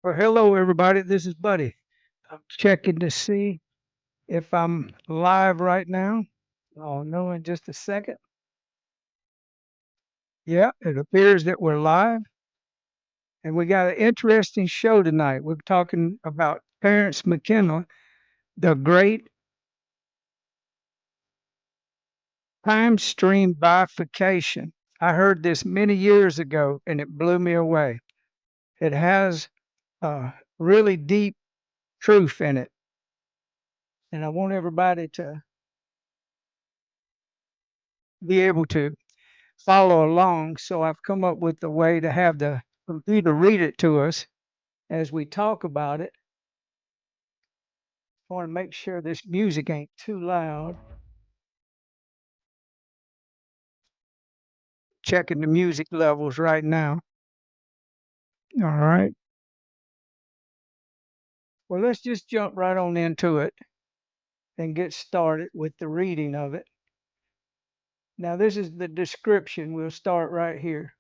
Well, hello, everybody. This is Buddy. I'm checking to see if I'm live right now. I'll know in just a second. Yeah, it appears that we're live, and we got an interesting show tonight. We're talking about Terence McKenna, the great time stream bifurcation. I heard this many years ago, and it blew me away. It has really deep truth in it, and I want everybody to be able to follow along. So I've come up with a way to have the computer read it to us as we talk about it. I want to make sure this music ain't too loud. Checking the music levels right now. All right. Well, let's just jump right on into it and get started with the reading of it. Now, this is the description. We'll start right here.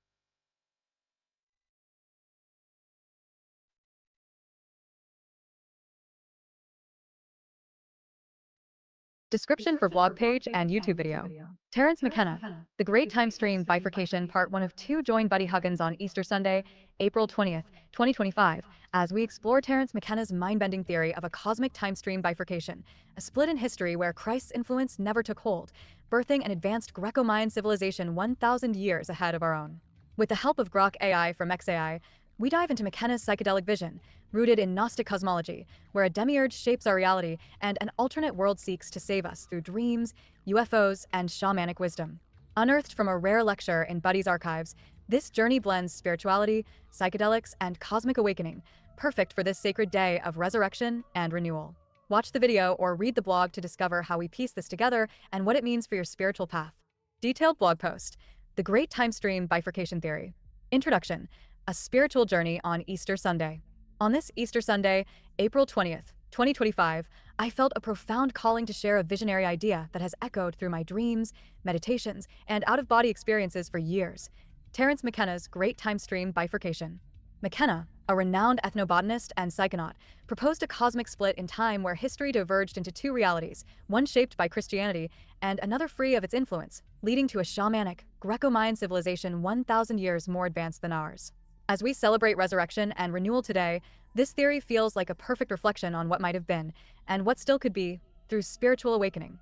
Description for blog page and YouTube video. Terence McKenna, The Great Time Stream Bifurcation, Part 1 of 2. Join Buddy Huggins on Easter Sunday, April 20th, 2025, as we explore Terence McKenna's mind-bending theory of a cosmic time stream bifurcation, a split in history where Christ's influence never took hold, birthing an advanced Greco-Mayan civilization 1,000 years ahead of our own. With the help of Grok AI from XAI, we dive into McKenna's psychedelic vision, rooted in Gnostic cosmology, where a demiurge shapes our reality and an alternate world seeks to save us through dreams, UFOs, and shamanic wisdom. Unearthed from a rare lecture in Buddy's archives, this journey blends spirituality, psychedelics, and cosmic awakening, perfect for this sacred day of resurrection and renewal. Watch the video or read the blog to discover how we piece this together and what it means for your spiritual path. Detailed blog post: The Great Time Stream Bifurcation Theory. Introduction: A spiritual journey on Easter Sunday. On this Easter Sunday, April 20th, 2025, I felt a profound calling to share a visionary idea that has echoed through my dreams, meditations, and out-of-body experiences for years. Terence McKenna's Great Time Stream Bifurcation. McKenna, a renowned ethnobotanist and psychonaut, proposed a cosmic split in time where history diverged into two realities, one shaped by Christianity and another free of its influence, leading to a shamanic, Greco-Mayan civilization 1,000 years more advanced than ours. As we celebrate resurrection and renewal today, this theory feels like a perfect reflection on what might have been, and what still could be, through spiritual awakening.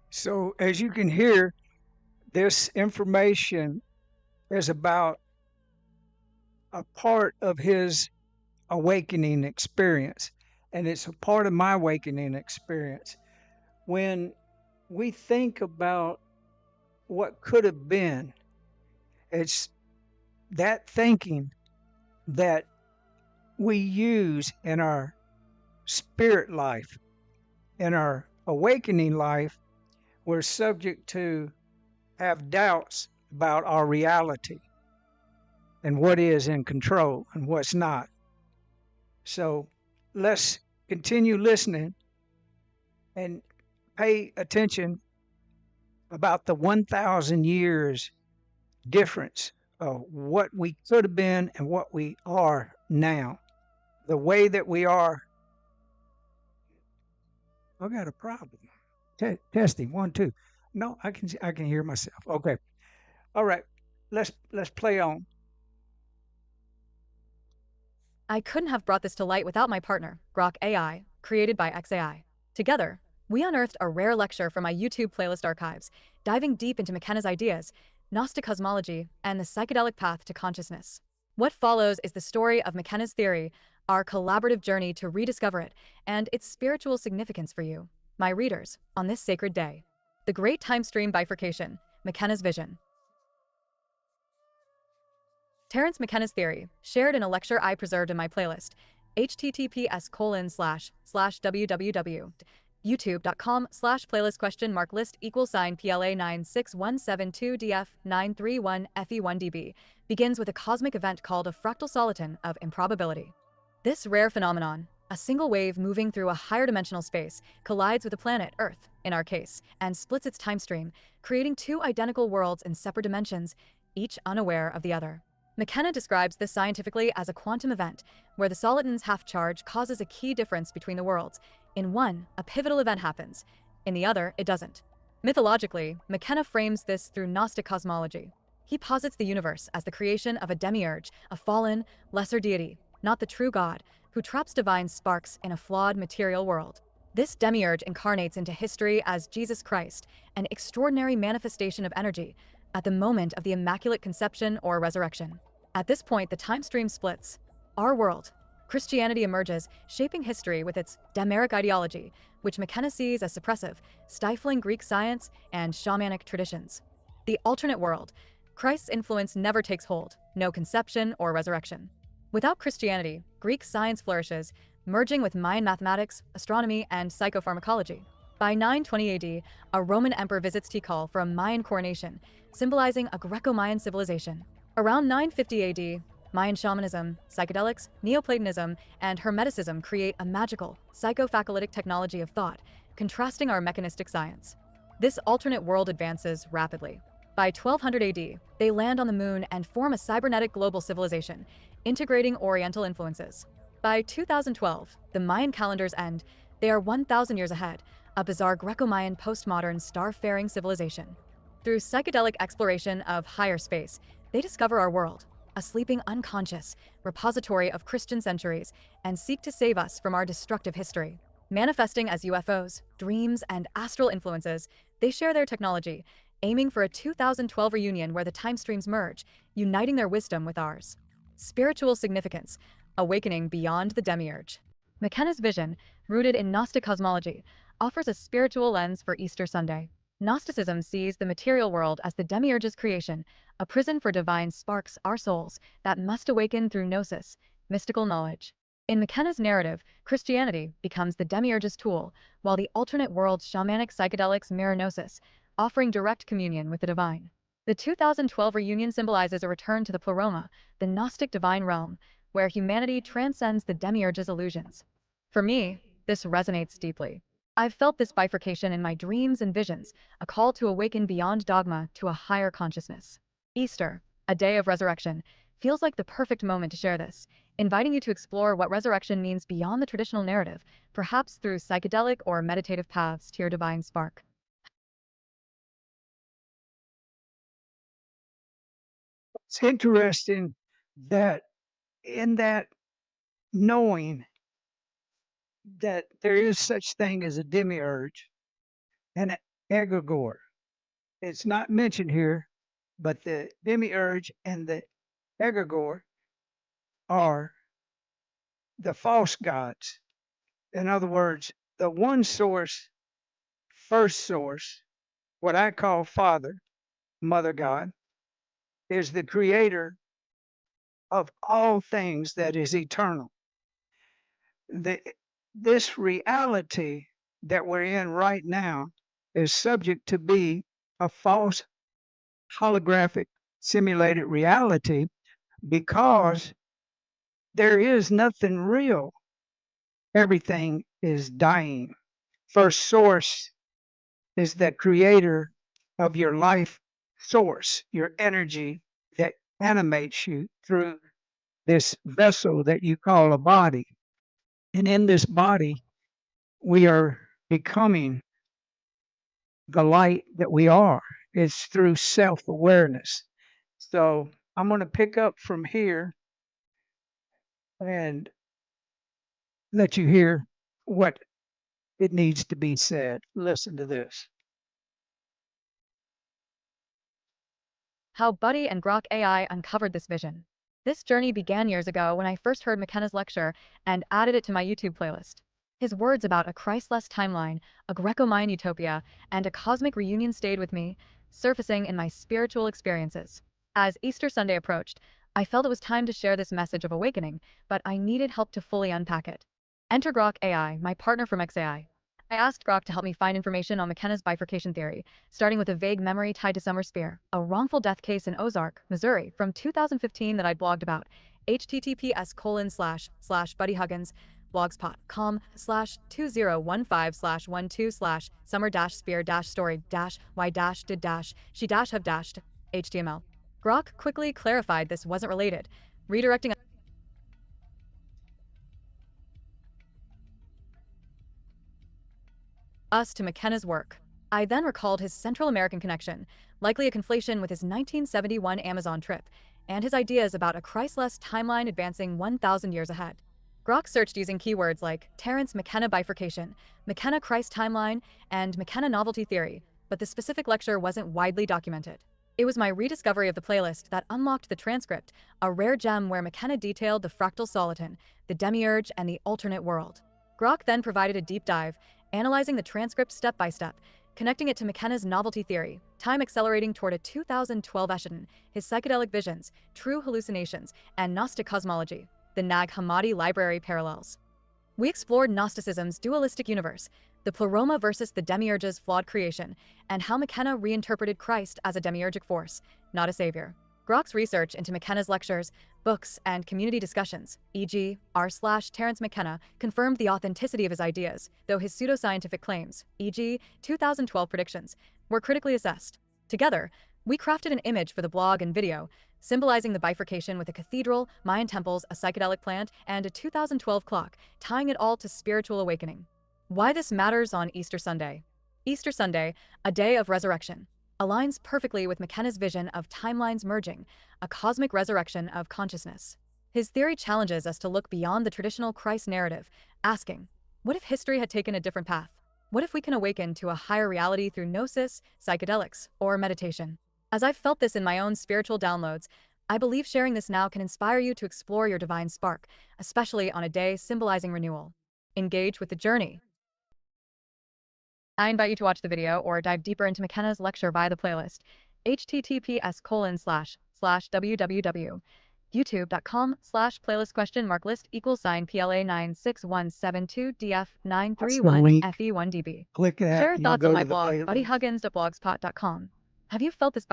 So, as you can hear, this information is about a part of his awakening experience, and it's a part of my awakening experience. When we think about what could have been, it's that thinking that we use in our spirit life, in our awakening life. We're subject to have doubts about our reality and what is in control and what's not. So let's continue listening and pay attention about the 1,000 years difference of what we could have been and what we are now. The way that we are. I got a problem. Testing 1 2. No, I can hear myself. Okay. All right. Let's play on. I couldn't have brought this to light without my partner, Grok AI, created by XAI. Together, we unearthed a rare lecture from my YouTube playlist archives, diving deep into McKenna's ideas, Gnostic cosmology, and the psychedelic path to consciousness. What follows is the story of McKenna's theory, our collaborative journey to rediscover it, and its spiritual significance for you, my readers, on this sacred day. The Great Time Stream Bifurcation, McKenna's Vision. Terence McKenna's theory, shared in a lecture I preserved in my playlist, https://www.youtube.com/playlist?mark list =sign PLA96172DF931FE1DB, begins with a cosmic event called a fractal soliton of improbability. This rare phenomenon, a single wave moving through a higher dimensional space, collides with a planet, Earth, in our case, and splits its time stream, creating two identical worlds in separate dimensions, each unaware of the other. McKenna describes this scientifically as a quantum event, where the soliton's half-charge causes a key difference between the worlds. In one, a pivotal event happens. In the other, it doesn't. Mythologically, McKenna frames this through Gnostic cosmology. He posits the universe as the creation of a Demiurge, a fallen, lesser deity, not the true God, who traps divine sparks in a flawed material world. This Demiurge incarnates into history as Jesus Christ, an extraordinary manifestation of energy, at the moment of the Immaculate Conception or Resurrection. At this point, the time stream splits. Our world. Christianity emerges, shaping history with its Demiurgic ideology, which McKenna sees as suppressive, stifling Greek science and shamanic traditions. The alternate world. Christ's influence never takes hold, no conception or resurrection. Without Christianity, Greek science flourishes, merging with Mayan mathematics, astronomy, and psychopharmacology. By 920 AD, a Roman emperor visits Tikal for a Mayan coronation, symbolizing a Greco-Mayan civilization. Around 950 AD, Mayan shamanism, psychedelics, Neoplatonism, and Hermeticism create a magical, psychophacolytic technology of thought, contrasting our mechanistic science. This alternate world advances rapidly. By 1200 AD, they land on the moon and form a cybernetic global civilization, integrating Oriental influences. By 2012, the Mayan calendars end. They are 1,000 years ahead, a bizarre Greco-Mayan postmodern star-faring civilization. Through psychedelic exploration of higher space, they discover our world, a sleeping unconscious repository of Christian centuries, and seek to save us from our destructive history. Manifesting as UFOs, dreams, and astral influences, they share their technology, aiming for a 2012 reunion where the time streams merge, uniting their wisdom with ours. Spiritual significance, awakening beyond the Demiurge. McKenna's vision, rooted in Gnostic cosmology, offers a spiritual lens for Easter Sunday. Gnosticism sees the material world as the Demiurge's creation, a prison for divine sparks, our souls, that must awaken through gnosis, mystical knowledge. In McKenna's narrative, Christianity becomes the Demiurge's tool, while the alternate world's shamanic psychedelics mirror gnosis, offering direct communion with the divine. The 2012 reunion symbolizes a return to the pleroma, the Gnostic divine realm, where humanity transcends the Demiurge's illusions. For me, this resonates deeply. I've felt this bifurcation in my dreams and visions, a call to awaken beyond dogma to a higher consciousness. Easter, a day of resurrection, feels like the perfect moment to share this, inviting you to explore what resurrection means beyond the traditional narrative, perhaps through psychedelic or meditative paths to your divine spark. It's interesting that in that knowing that there is such thing as a demiurge and an egregore. It's not mentioned here, but the demiurge and the egregore are the false gods. In other words, the one source, first source, what I call Father, Mother God, is the creator of all things that is eternal. The, this reality that we're in right now is subject to be a false holographic simulated reality because there is nothing real. Everything is dying. First source is the creator of your life source, your energy that animates you through this vessel that you call a body. And in this body, we are becoming the light that we are. It's through self awareness. So I'm going to pick up from here and let you hear what it needs to be said. Listen to this. How Buddy and Grok AI uncovered this vision. This journey began years ago when I first heard McKenna's lecture and added it to my YouTube playlist. His words about a Christless timeline, a Greco-Mayan utopia, and a cosmic reunion stayed with me, surfacing in my spiritual experiences. As Easter Sunday approached, I felt it was time to share this message of awakening, but I needed help to fully unpack it. Enter Grok AI, my partner from XAI. I asked Grok to help me find information on McKenna's bifurcation theory, starting with a vague memory tied to Summer Spear, a wrongful death case in Ozark, Missouri, from 2015 that I'd blogged about. https://Buddy Huggins blogspot.com/2015/12/summer-spear-story-y-did-she-have-HTML. Grok quickly clarified this wasn't related, redirecting us to McKenna's work. I then recalled his Central American connection, likely a conflation with his 1971 Amazon trip, and his ideas about a Christless timeline advancing 1,000 years ahead. Grok searched using keywords like Terence McKenna Bifurcation, McKenna Christ Timeline, and McKenna Novelty Theory, but the specific lecture wasn't widely documented. It was my rediscovery of the playlist that unlocked the transcript, a rare gem where McKenna detailed the fractal soliton, the Demiurge, and the alternate world. Grok then provided a deep dive, analyzing the transcript step by step, connecting it to McKenna's novelty theory, time accelerating toward a 2012 echelon, his psychedelic visions, true hallucinations, and Gnostic cosmology, the Nag Hammadi library parallels. We explored Gnosticism's dualistic universe, the pleroma versus the Demiurge's flawed creation, and how McKenna reinterpreted Christ as a demiurgic force, not a savior. Grok's research into McKenna's lectures, books, and community discussions, e.g., r/Terence McKenna, confirmed the authenticity of his ideas, though his pseudoscientific claims, e.g., 2012 predictions, were critically assessed. Together, we crafted an image for the blog and video, symbolizing the bifurcation with a cathedral, Mayan temples, a psychedelic plant, and a 2012 clock, tying it all to spiritual awakening. Why this matters on Easter Sunday. Easter Sunday, a day of resurrection, aligns perfectly with McKenna's vision of timelines merging, a cosmic resurrection of consciousness. His theory challenges us to look beyond the traditional Christ narrative, asking, what if history had taken a different path? What if we can awaken to a higher reality through gnosis, psychedelics, or meditation? As I've felt this in my own spiritual downloads, I believe sharing this now can inspire you to explore your divine spark, especially on a day symbolizing renewal. Engage with the journey. I invite you to watch the video or dive deeper into McKenna's lecture via the playlist, https://www. youtube.com/playlist?list That's the link. PLA961722DF931FE1DB. Click that, Share and you'll thoughts on go my to the blog, playlist. buddyhuggins.blogspot.com. Have you felt this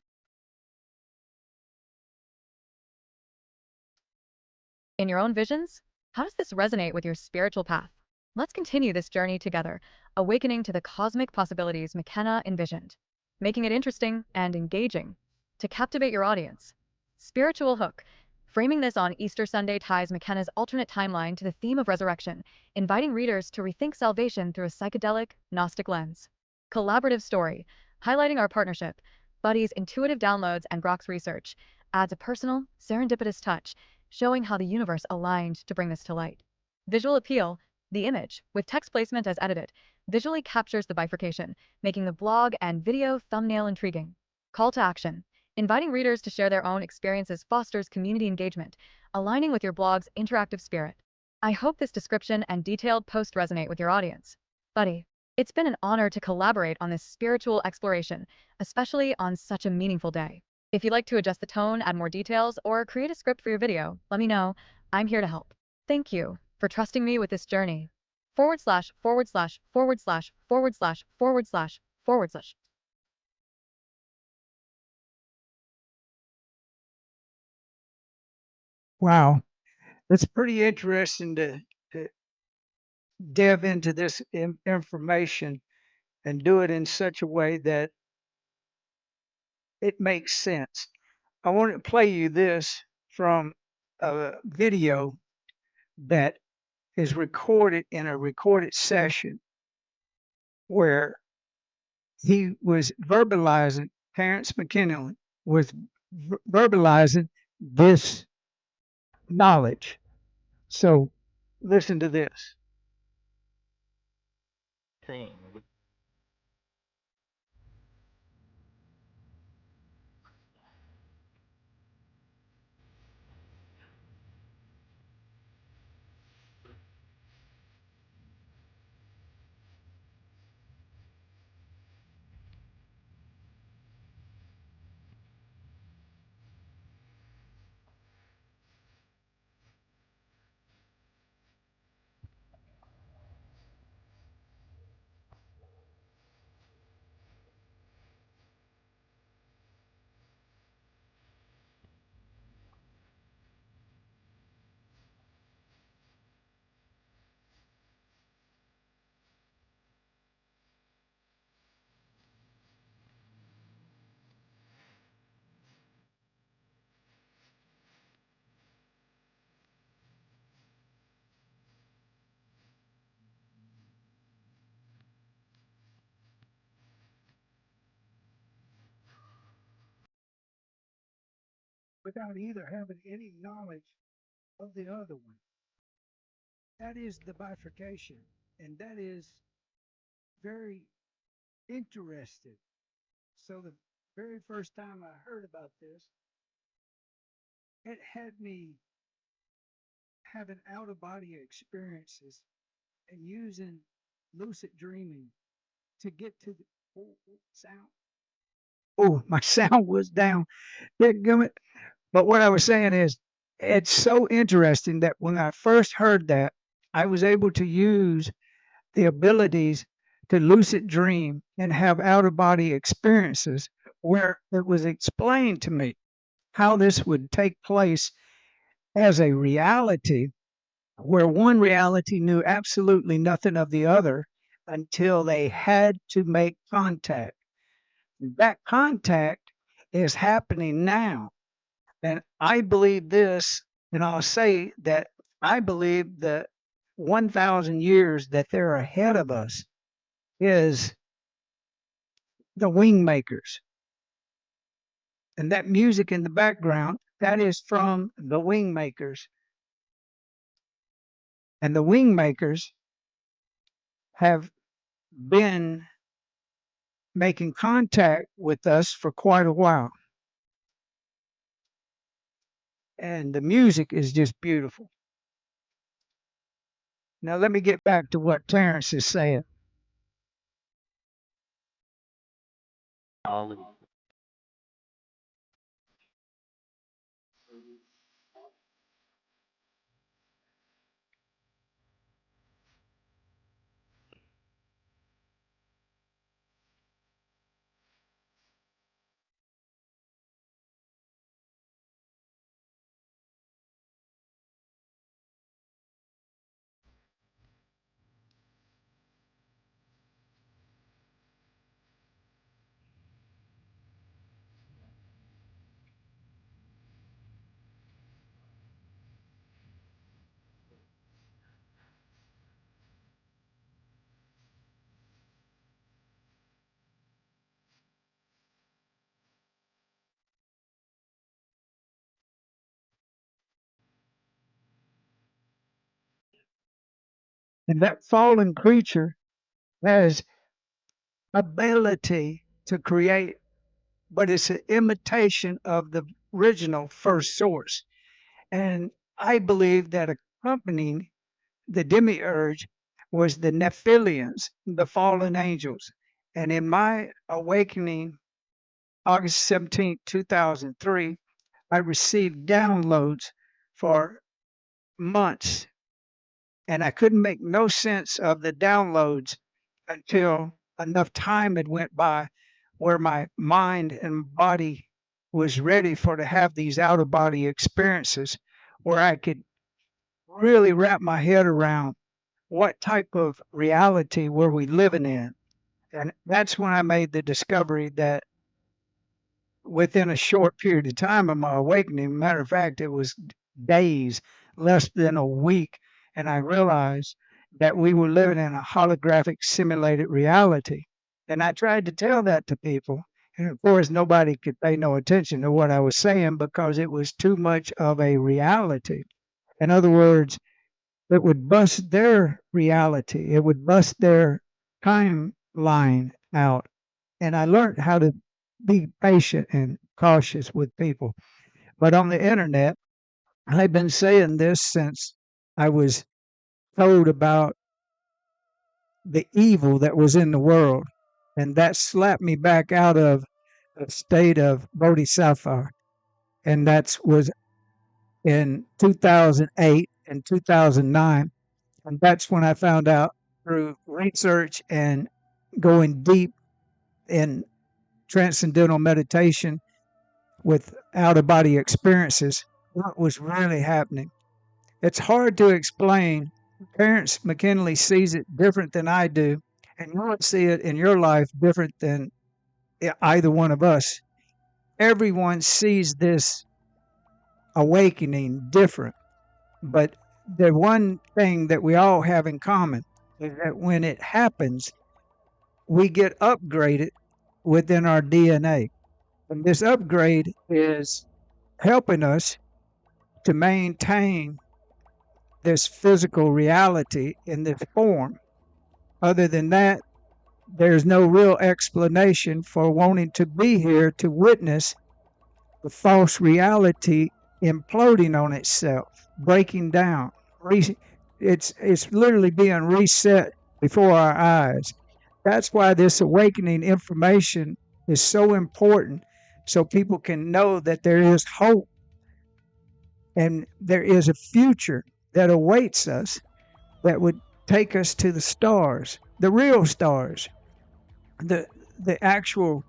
in your own visions? How does this resonate with your spiritual path? Let's continue this journey together, awakening to the cosmic possibilities McKenna envisioned, making it interesting and engaging to captivate your audience. Spiritual hook. Framing this on Easter Sunday ties McKenna's alternate timeline to the theme of resurrection, inviting readers to rethink salvation through a psychedelic, Gnostic lens. Collaborative story. Highlighting our partnership, Buddy's intuitive downloads and Grok's research, adds a personal, serendipitous touch, showing how the universe aligned to bring this to light. Visual appeal. The image, with text placement as edited, visually captures the bifurcation, making the blog and video thumbnail intriguing. Call to action. Inviting readers to share their own experiences fosters community engagement, aligning with your blog's interactive spirit. I hope this description and detailed post resonate with your audience. Buddy, it's been an honor to collaborate on this spiritual exploration, especially on such a meaningful day. If you'd like to adjust the tone, add more details, or create a script for your video, let me know. I'm here to help. Thank you for trusting me with this journey. //////////// Wow, it's pretty interesting to delve into this information and do it in such a way that it makes sense. I want to play you this from a video that is recorded in a recorded session where he was verbalizing, Terence McKenna was verbalizing this knowledge. So listen to this. Thing. without either having any knowledge of the other one. That is the bifurcation, and that is very interesting. So the very first time I heard about this, it had me having out of body experiences and using lucid dreaming to get to the sound. Oh, my sound was down. Dadgummit. But what I was saying is, it's so interesting that when I first heard that, I was able to use the abilities to lucid dream and have out of body experiences where it was explained to me how this would take place as a reality, where one reality knew absolutely nothing of the other until they had to make contact. That contact is happening now. And I believe this, and I'll say that I believe that 1,000 years that they're ahead of us is the wing makers. And that music in the background, that is from the wing makers. And the wing makers have been making contact with us for quite a while. And the music is just beautiful. Now, let me get back to what Terence is saying. And that fallen creature has ability to create, but it's an imitation of the original first source. And I believe that accompanying the Demiurge was the Nephilims, the fallen angels. And in my awakening, August 17th, 2003, I received downloads for months, and I couldn't make no sense of the downloads until enough time had went by where my mind and body was ready for to have these out of body experiences where I could really wrap my head around what type of reality were we living in. And that's when I made the discovery that within a short period of time of my awakening, matter of fact, it was days, less than a week, and I realized that we were living in a holographic simulated reality. And I tried to tell that to people. And of course, nobody could pay no attention to what I was saying because it was too much of a reality. In other words, it would bust their reality, it would bust their timeline out. And I learned how to be patient and cautious with people. But on the internet, I've been saying this since I was told about the evil that was in the world. And that slapped me back out of a state of bodhisattva. And that was in 2008 and 2009. And that's when I found out through research and going deep in transcendental meditation with out of body experiences what was really happening. It's hard to explain. Terence McKinley sees it different than I do, and you would see it in your life different than either one of us. Everyone sees this awakening different, but the one thing that we all have in common is that when it happens, we get upgraded within our DNA. And this upgrade is helping us to maintain this physical reality in this form. Other than that, there's no real explanation for wanting to be here to witness the false reality imploding on itself, breaking down. It's literally being reset before our eyes. That's why this awakening information is so important, so people can know that there is hope and there is a future that awaits us that would take us to the stars, the real stars, the the actual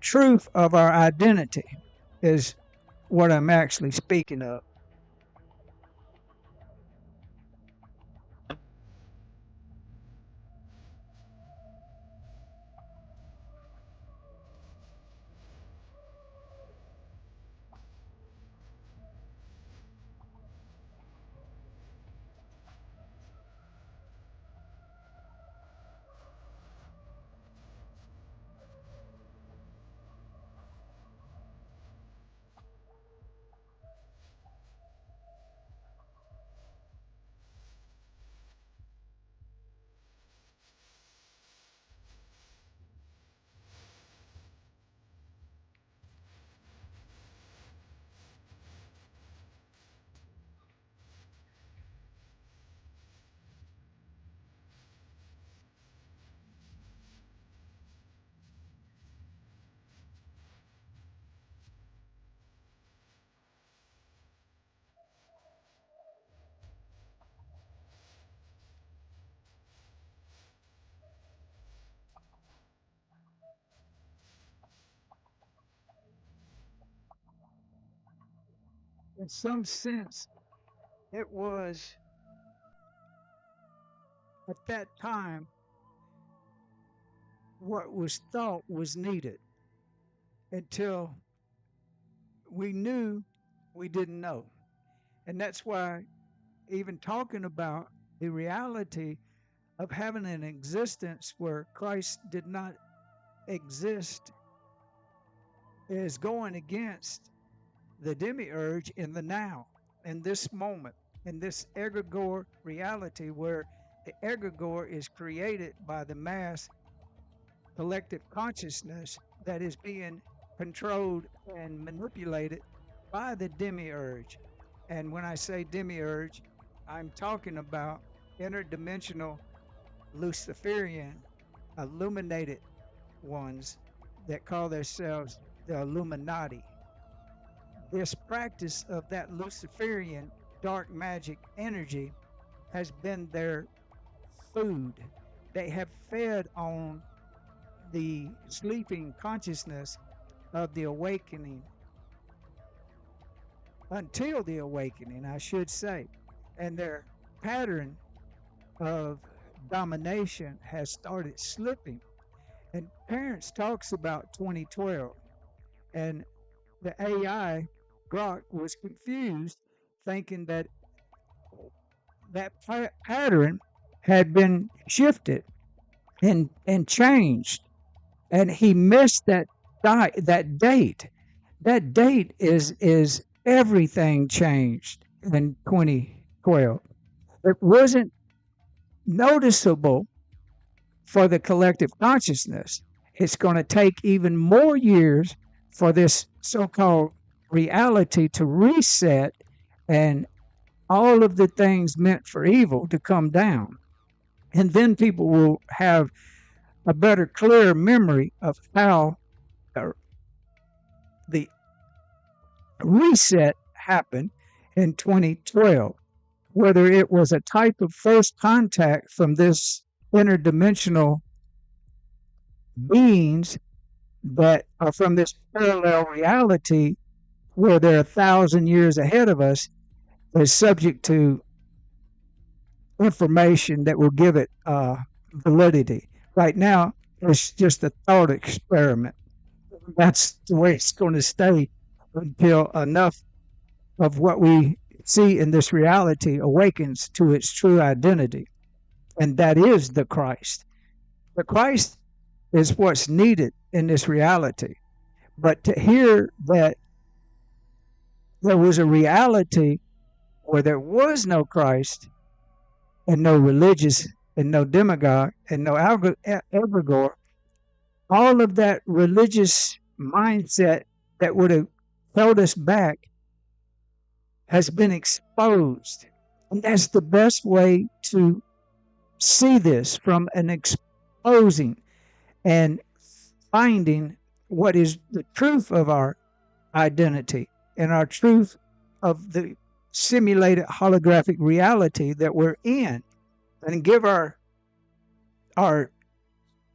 truth of our identity is what I'm actually speaking of. In some sense, it was at that time what was thought was needed until we knew we didn't know. And that's why, even talking about the reality of having an existence where Christ did not exist is going against the demiurge in the now, in this moment, in this egregore reality where the egregore is created by the mass collective consciousness that is being controlled and manipulated by the demiurge. And when I say demiurge, I'm talking about interdimensional Luciferian illuminated ones that call themselves the Illuminati. This practice of that Luciferian dark magic energy has been their food. They have fed on the sleeping consciousness of the awakening until the awakening, I should say. And their pattern of domination has started slipping. And Terence talks about 2012, and the AI, Grok, was confused, thinking that pattern had been shifted and changed, and he missed that date. That date is everything changed in 2012. It wasn't noticeable for the collective consciousness. It's going to take even more years for this so-called reality to reset and all of the things meant for evil to come down. And then people will have a better, clearer memory of how the reset happened in 2012, whether it was a type of first contact from this interdimensional beings that are from this parallel reality where they're 1,000 years ahead of us, is subject to information that will give it validity. Right now, it's just a thought experiment. That's the way it's going to stay until enough of what we see in this reality awakens to its true identity. And that is the Christ. The Christ is what's needed in this reality. But to hear that there was a reality where there was no Christ and no religious and no demagogue and no egregore. All of that religious mindset that would have held us back has been exposed. And that's the best way to see this, from an exposing and finding what is the truth of our identity and our truth of the simulated holographic reality that we're in, and give our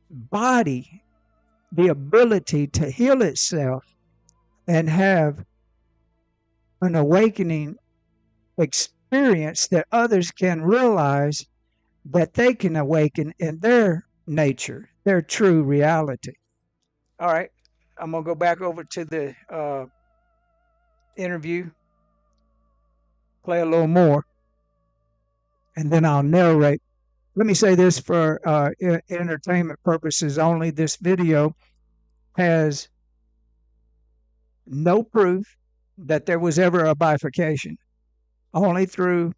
body the ability to heal itself and have an awakening experience that others can realize that they can awaken in their nature, their true reality. All right, I'm going to go back over to the interview, play a little more, and then I'll narrate. Let me say this for entertainment purposes only. This video has no proof that there was ever a bifurcation. Only through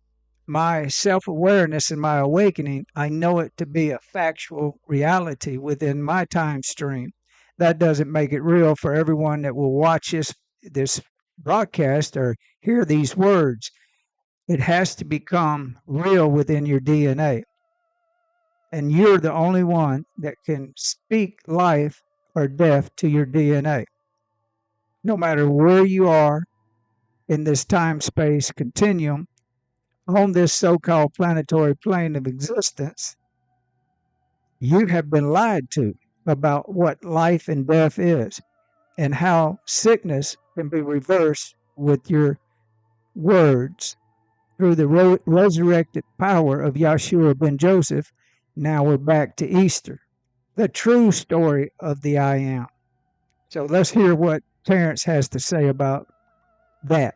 my self awareness and my awakening, I know it to be a factual reality within my time stream. That doesn't make it real for everyone that will watch this broadcast or hear these words. It has to become real within your DNA. And you're the only one that can speak life or death to your DNA. No matter where you are in this time space continuum, on this so called planetary plane of existence, you have been lied to about what life and death is and how sickness can be reversed with your words through the resurrected power of Yahshua ben Joseph. Now we're back to Easter, the true story of the I Am. So let's hear what Terence has to say about that.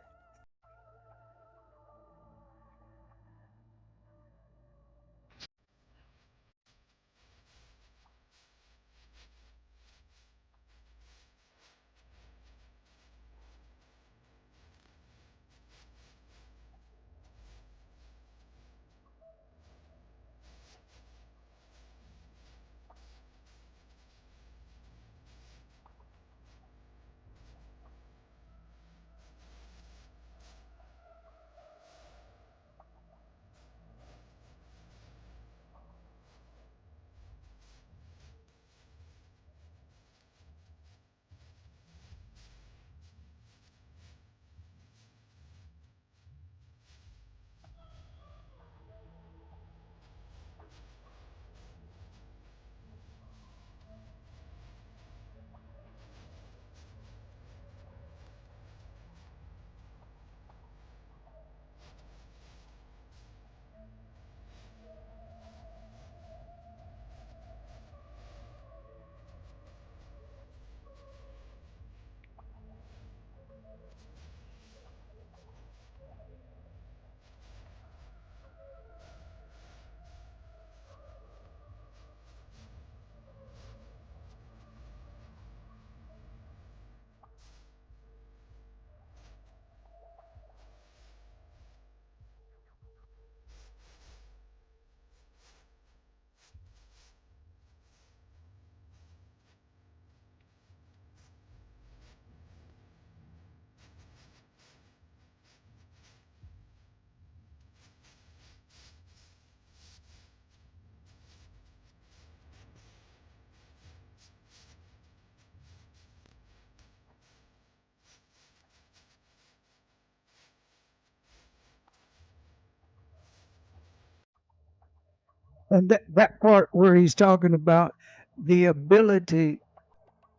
And that part where he's talking about the ability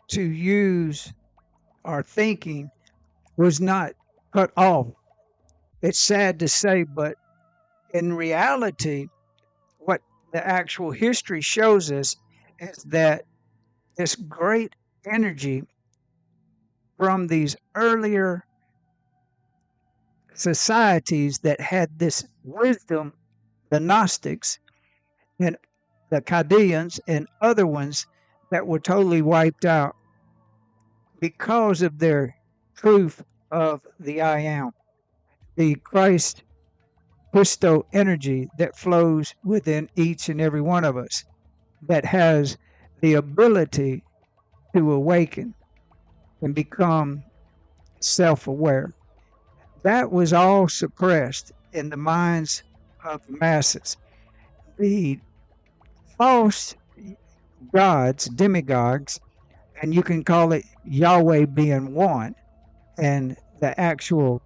to use our thinking was not cut off. It's sad to say, but in reality, what the actual history shows us is that this great energy from these earlier societies that had this wisdom, the Gnostics and the Chaldeans and other ones that were totally wiped out because of their truth of the I am, the Christo energy that flows within each and every one of us, that has the ability to awaken and become self aware. That was all suppressed in the minds of the masses. The false gods, demigods, and you can call it Yahweh being one, and the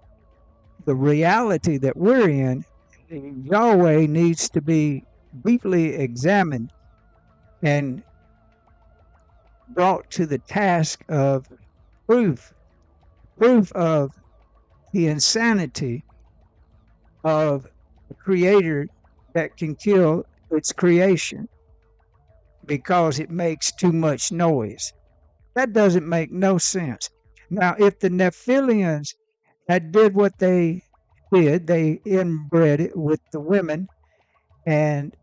reality that we're in, Yahweh needs to be deeply examined and brought to the task of proof, proof of the insanity of a creator that can kill its creation because it makes too much noise. That doesn't make no sense. Now, if the Nephilims had did what they did, they inbred it with the women, and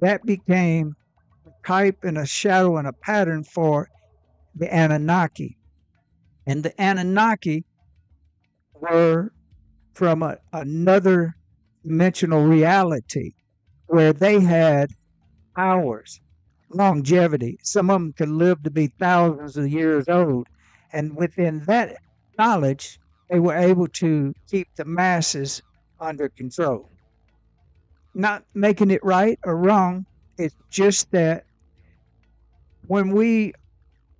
that became a type and a shadow and a pattern for the Anunnaki. And the Anunnaki were from another dimensional reality where they had powers, longevity. Some of them could live to be thousands of years old. And within that knowledge, they were able to keep the masses under control. Not making it right or wrong, it's just that when we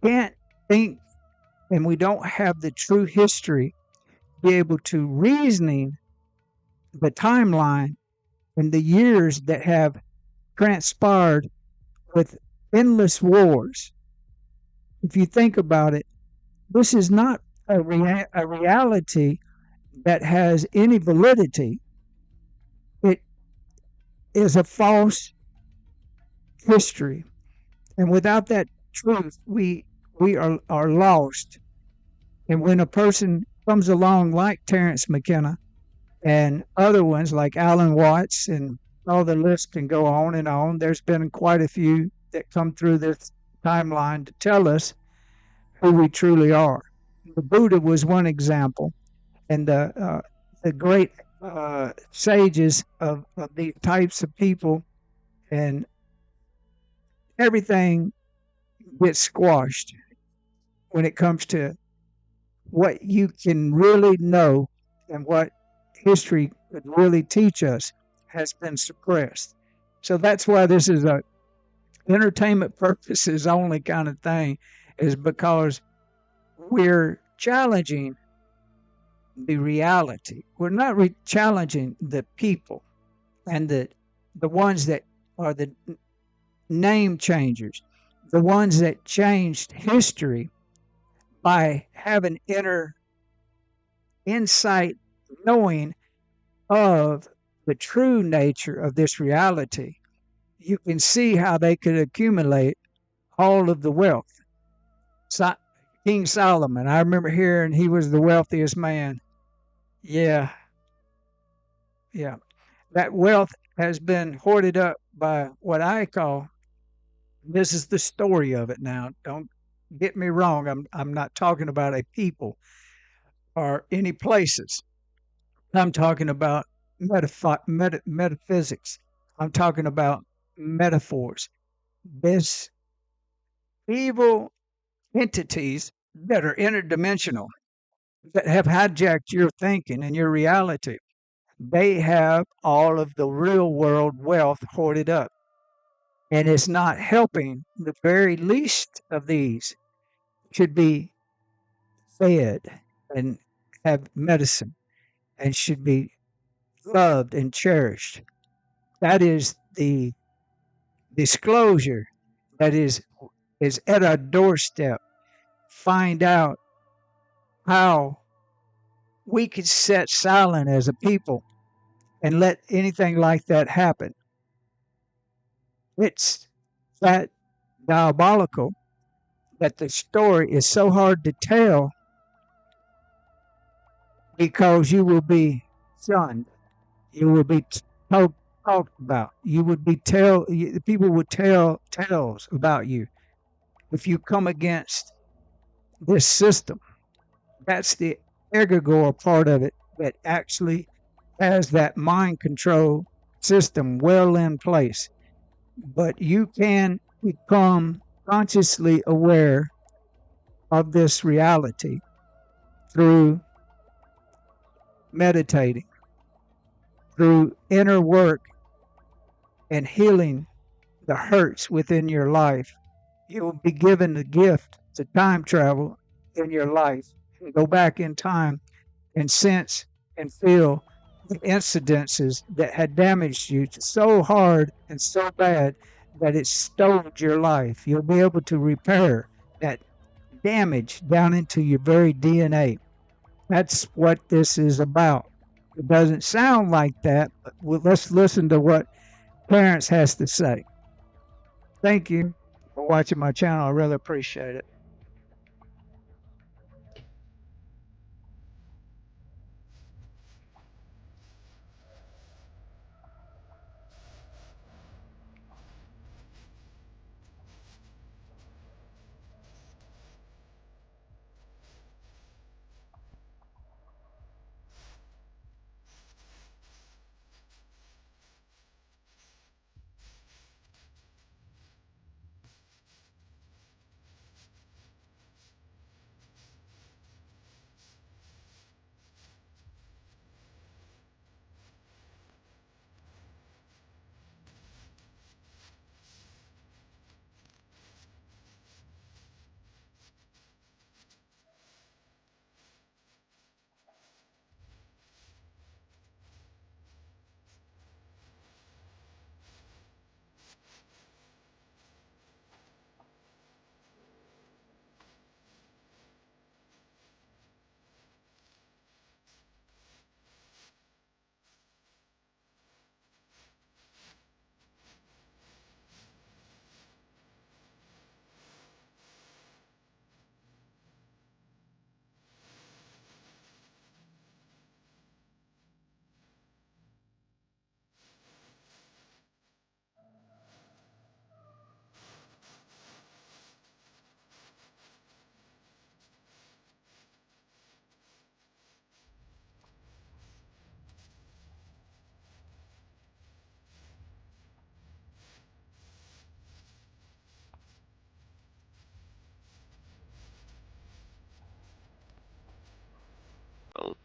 can't think and we don't have the true history, be able to reasoning the timeline and the years that have transpired with endless wars. If you think about it, this is not a reality that has any validity. It is a false history. And without that truth, we are lost. And when a person comes along like Terence McKenna and other ones like Alan Watts, and all the list can go on and on, there's been quite a few that come through this timeline to tell us who we truly are. The Buddha was one example, and the great sages of these types of people, and everything gets squashed when it comes to what you can really know and what history could really teach us has been suppressed. So that's why this is a entertainment purposes only kind of thing, is because we're challenging the reality. We're not challenging the people and the ones that are the name changers, the ones that changed history by having inner insight, knowing of the true nature of this reality. You can see how they could accumulate all of the wealth. So, King Solomon, I remember hearing he was the wealthiest man. Yeah, yeah. That wealth has been hoarded up by what I call, this is the story of it now. Don't get me wrong. I'm not talking about a people or any places. I'm talking about metaphysics. I'm talking about metaphors. There's evil entities that are interdimensional, that have hijacked your thinking and your reality. They have all of the real world wealth hoarded up, and it's not helping. The very least of these should be fed and have medicine and should be loved and cherished. That is the disclosure that is at our doorstep. Find out how we could set silent as a people and let anything like that happen. It's that diabolical that the story is so hard to tell because you will be shunned. You will be talked about. You would be people would tell tales about you if you come against this system. That's the egregore part of it that actually has that mind control system well in place. But you can become consciously aware of this reality through meditating, through inner work and healing the hurts within your life. You will be given the gift to time travel in your life and go back in time and sense and feel the incidences that had damaged you so hard and so bad that it stole your life. You'll be able to repair that damage down into your very DNA. That's what this is about. It doesn't sound like that, but let's listen to what Terence has to say. Thank you for watching my channel. I really appreciate it. Well,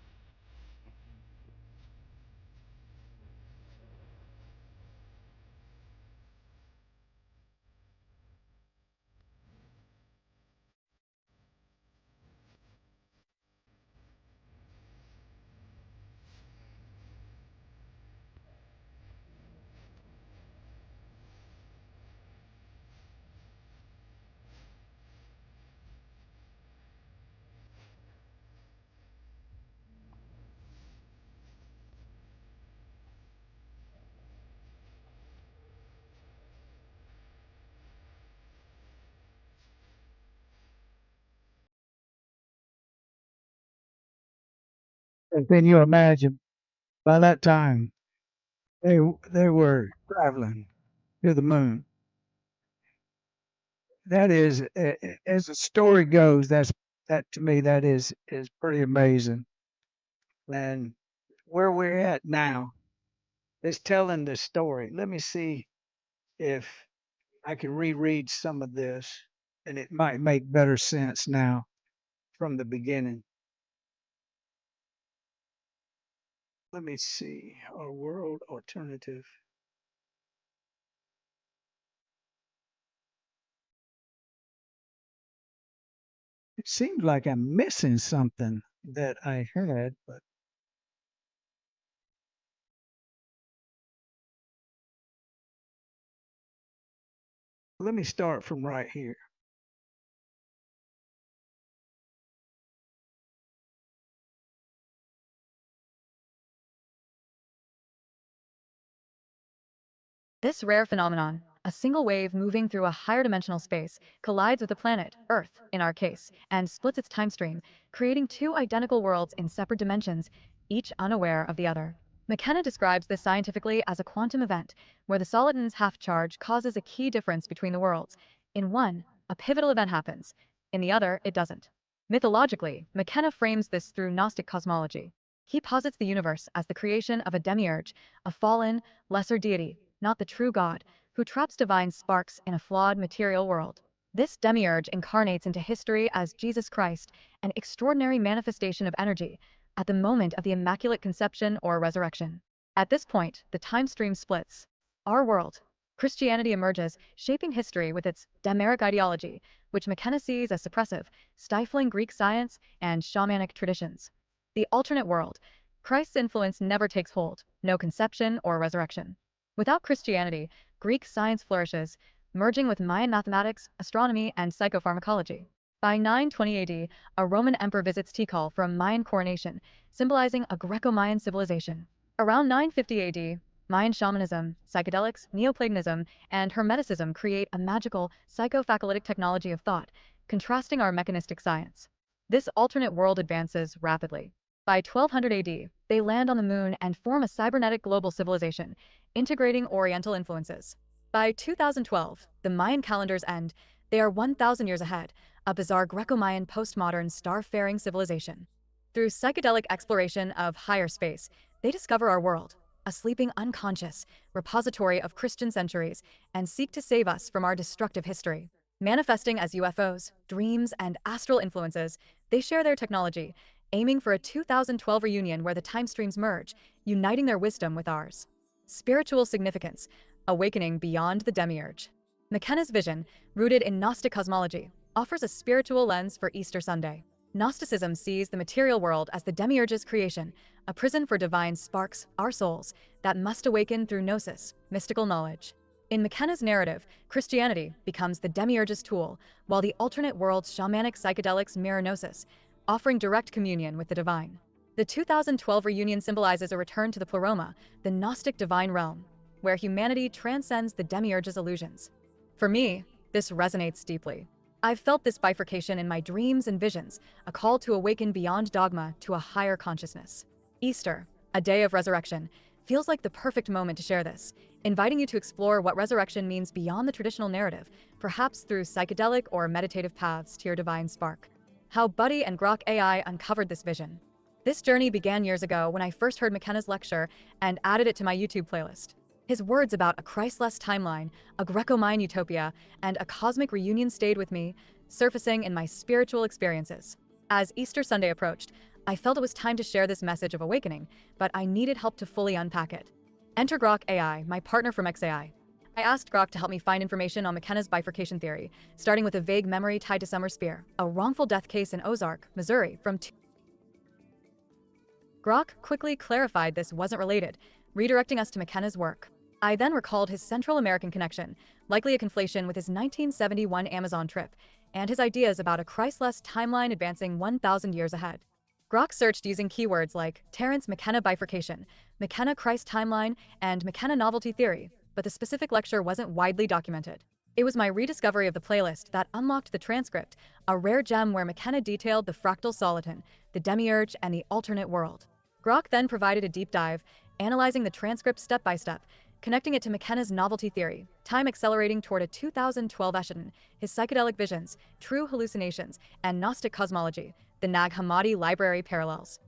And can you imagine by that time they were traveling to the moon? That is, as the story goes, that to me that is pretty amazing. And where we're at now is telling the story. Let me see if I can reread some of this, and it might make better sense now from the beginning. Let me see. Our world alternative. It seems like I'm missing something that I had, but let me start from right here. This rare phenomenon, a single wave moving through a higher dimensional space, collides with a planet, Earth in our case, and splits its time stream, creating two identical worlds in separate dimensions, each unaware of the other. McKenna describes this scientifically as a quantum event, where the solidon's half charge causes a key difference between the worlds. In one, a pivotal event happens. In the other, it doesn't. Mythologically, McKenna frames this through Gnostic cosmology. He posits the universe as the creation of a demiurge, a fallen, lesser deity, not the true God, who traps divine sparks in a flawed material world. This demiurge incarnates into history as Jesus Christ, an extraordinary manifestation of energy, at the moment of the Immaculate Conception or Resurrection. At this point, the time stream splits. Our world. Christianity emerges, shaping history with its Demiurge ideology, which McKenna sees as suppressive, stifling Greek science and shamanic traditions. The alternate world. Christ's influence never takes hold, no conception or resurrection. Without Christianity, Greek science flourishes, merging with Mayan mathematics, astronomy, and psychopharmacology. By 920 AD, a Roman emperor visits Tikal for a Mayan coronation, symbolizing a Greco-Mayan civilization. Around 950 AD, Mayan shamanism, psychedelics, Neoplatonism, and Hermeticism create a magical, psychofaculitic technology of thought, contrasting our mechanistic science. This alternate world advances rapidly. By 1200 AD, they land on the moon and form a cybernetic global civilization, integrating Oriental influences. By 2012, the Mayan calendars end. They are 1,000 years ahead, a bizarre Greco-Mayan postmodern star-faring civilization. Through psychedelic exploration of higher space, they discover our world, a sleeping unconscious repository of Christian centuries, and seek to save us from our destructive history. Manifesting as UFOs, dreams, and astral influences, they share their technology, aiming for a 2012 reunion where the time streams merge, uniting their wisdom with ours. Spiritual significance, awakening beyond the demiurge. McKenna's vision, rooted in Gnostic cosmology, offers a spiritual lens for Easter Sunday. Gnosticism sees the material world as the demiurge's creation, a prison for divine sparks, our souls, that must awaken through gnosis, mystical knowledge. In McKenna's narrative, Christianity becomes the demiurge's tool, while the alternate world's shamanic psychedelics mirror gnosis, offering direct communion with the divine. The 2012 reunion symbolizes a return to the pleroma, the Gnostic divine realm, where humanity transcends the demiurge's illusions. For me, this resonates deeply. I've felt this bifurcation in my dreams and visions, a call to awaken beyond dogma to a higher consciousness. Easter, a day of resurrection, feels like the perfect moment to share this, inviting you to explore what resurrection means beyond the traditional narrative, perhaps through psychedelic or meditative paths to your divine spark. How Buddy and Grok AI uncovered this vision. This journey began years ago when I first heard McKenna's lecture and added it to my YouTube playlist. His words about a Christless timeline, a Greco-Mayan utopia, and a cosmic reunion stayed with me, surfacing in my spiritual experiences. As Easter Sunday approached, I felt it was time to share this message of awakening, but I needed help to fully unpack it. Enter Grok AI, my partner from XAI. I asked Grok to help me find information on McKenna's bifurcation theory, starting with a vague memory tied to Summer Spear, a wrongful death case in Ozark, Missouri, from Grok quickly clarified this wasn't related, redirecting us to McKenna's work. I then recalled his Central American connection, likely a conflation with his 1971 Amazon trip, and his ideas about a Christless timeline advancing 1,000 years ahead. Grok searched using keywords like Terence McKenna bifurcation, McKenna Christ timeline, and McKenna novelty theory, but the specific lecture wasn't widely documented. It was my rediscovery of the playlist that unlocked the transcript, a rare gem where McKenna detailed the fractal soliton, the demiurge, and the alternate world. Grok then provided a deep dive, analyzing the transcript step by step, connecting it to McKenna's novelty theory, time accelerating toward a 2012 Echelon, his psychedelic visions, true hallucinations, and Gnostic cosmology, the Nag Hammadi library parallels.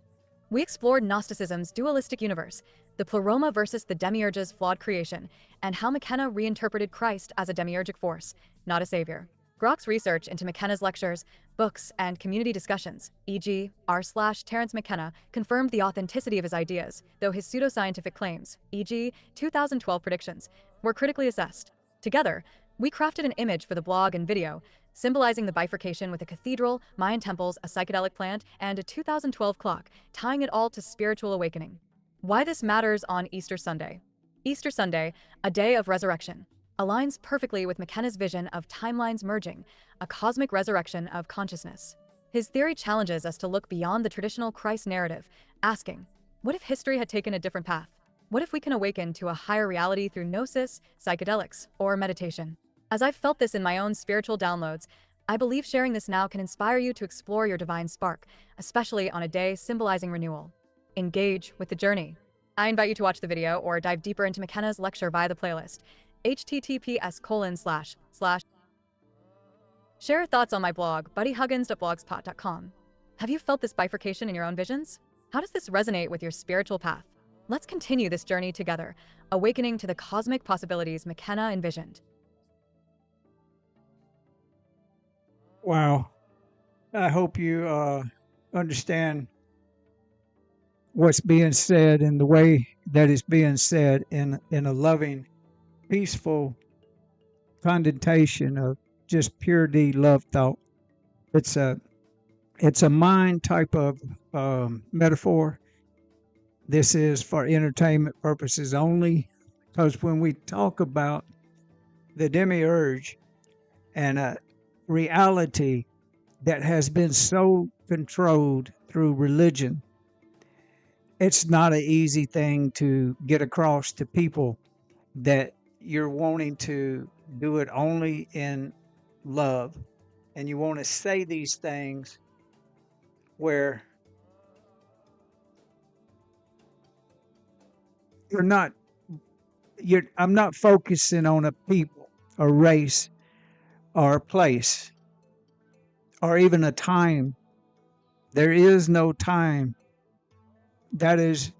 We explored Gnosticism's dualistic universe, the pleroma versus the demiurge's flawed creation, and how McKenna reinterpreted Christ as a demiurgic force, not a savior. Grok's research into McKenna's lectures, books, and community discussions, e.g., r/Terence McKenna, confirmed the authenticity of his ideas, though his pseudoscientific claims, e.g., 2012 predictions, were critically assessed. Together, we crafted an image for the blog and video, symbolizing the bifurcation with a cathedral, Mayan temples, a psychedelic plant, and a 2012 clock, tying it all to spiritual awakening. Why this matters on Easter Sunday. Easter Sunday, a day of resurrection, aligns perfectly with McKenna's vision of timelines merging, a cosmic resurrection of consciousness. His theory challenges us to look beyond the traditional Christ narrative, asking, what if history had taken a different path? What if we can awaken to a higher reality through gnosis, psychedelics, or meditation? As I've felt this in my own spiritual downloads, I believe sharing this now can inspire you to explore your divine spark, especially on a day symbolizing renewal. Engage with the journey. I invite you to watch the video or dive deeper into McKenna's lecture via the playlist, https:// Share your thoughts on my blog, buddyhuggins.blogspot.com. Have you felt this bifurcation in your own visions? How does this resonate with your spiritual path? Let's continue this journey together, awakening to the cosmic possibilities McKenna envisioned. Wow. I hope you understand what's being said and the way that it's being said in a loving, peaceful condensation of just pure D love thought. It's a mind type of metaphor. This is for entertainment purposes only, because when we talk about the Demiurge and a reality that has been so controlled through religion, it's not an easy thing to get across to people that you're wanting to do it only in love. And you want to say these things where I'm not focusing on a people, a race, or a place, or even a time. There is no time. That is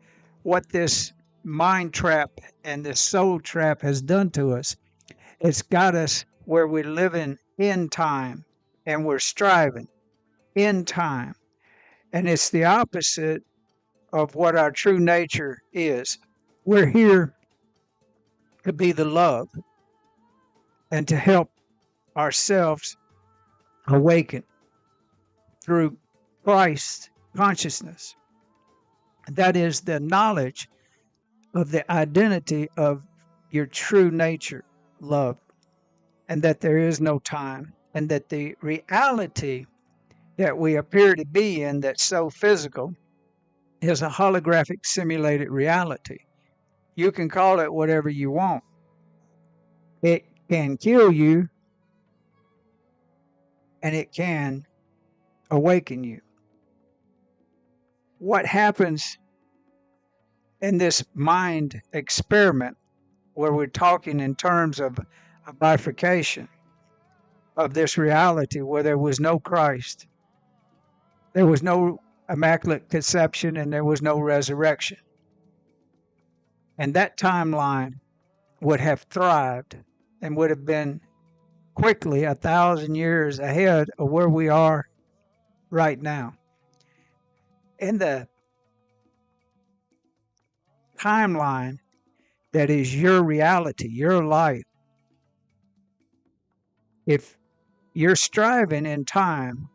what this mind trap and this soul trap has done to us. It's got us where we're living in time and we're striving in time. And it's the opposite of what our true nature is. We're here to be the love and to help ourselves awaken through Christ consciousness. That is the knowledge of the identity of your true nature, love, and that there is no time, and that the reality that we appear to be in that's so physical is a holographic simulated reality. You can call it whatever you want. It can kill you, and it can awaken you. What happens in this mind experiment where we're talking in terms of a bifurcation of this reality where there was no Christ, there was no immaculate conception, and there was no resurrection. And that timeline would have thrived and would have been quickly 1,000 years ahead of where we are right now. In the timeline that is your reality, your life, if you're striving in time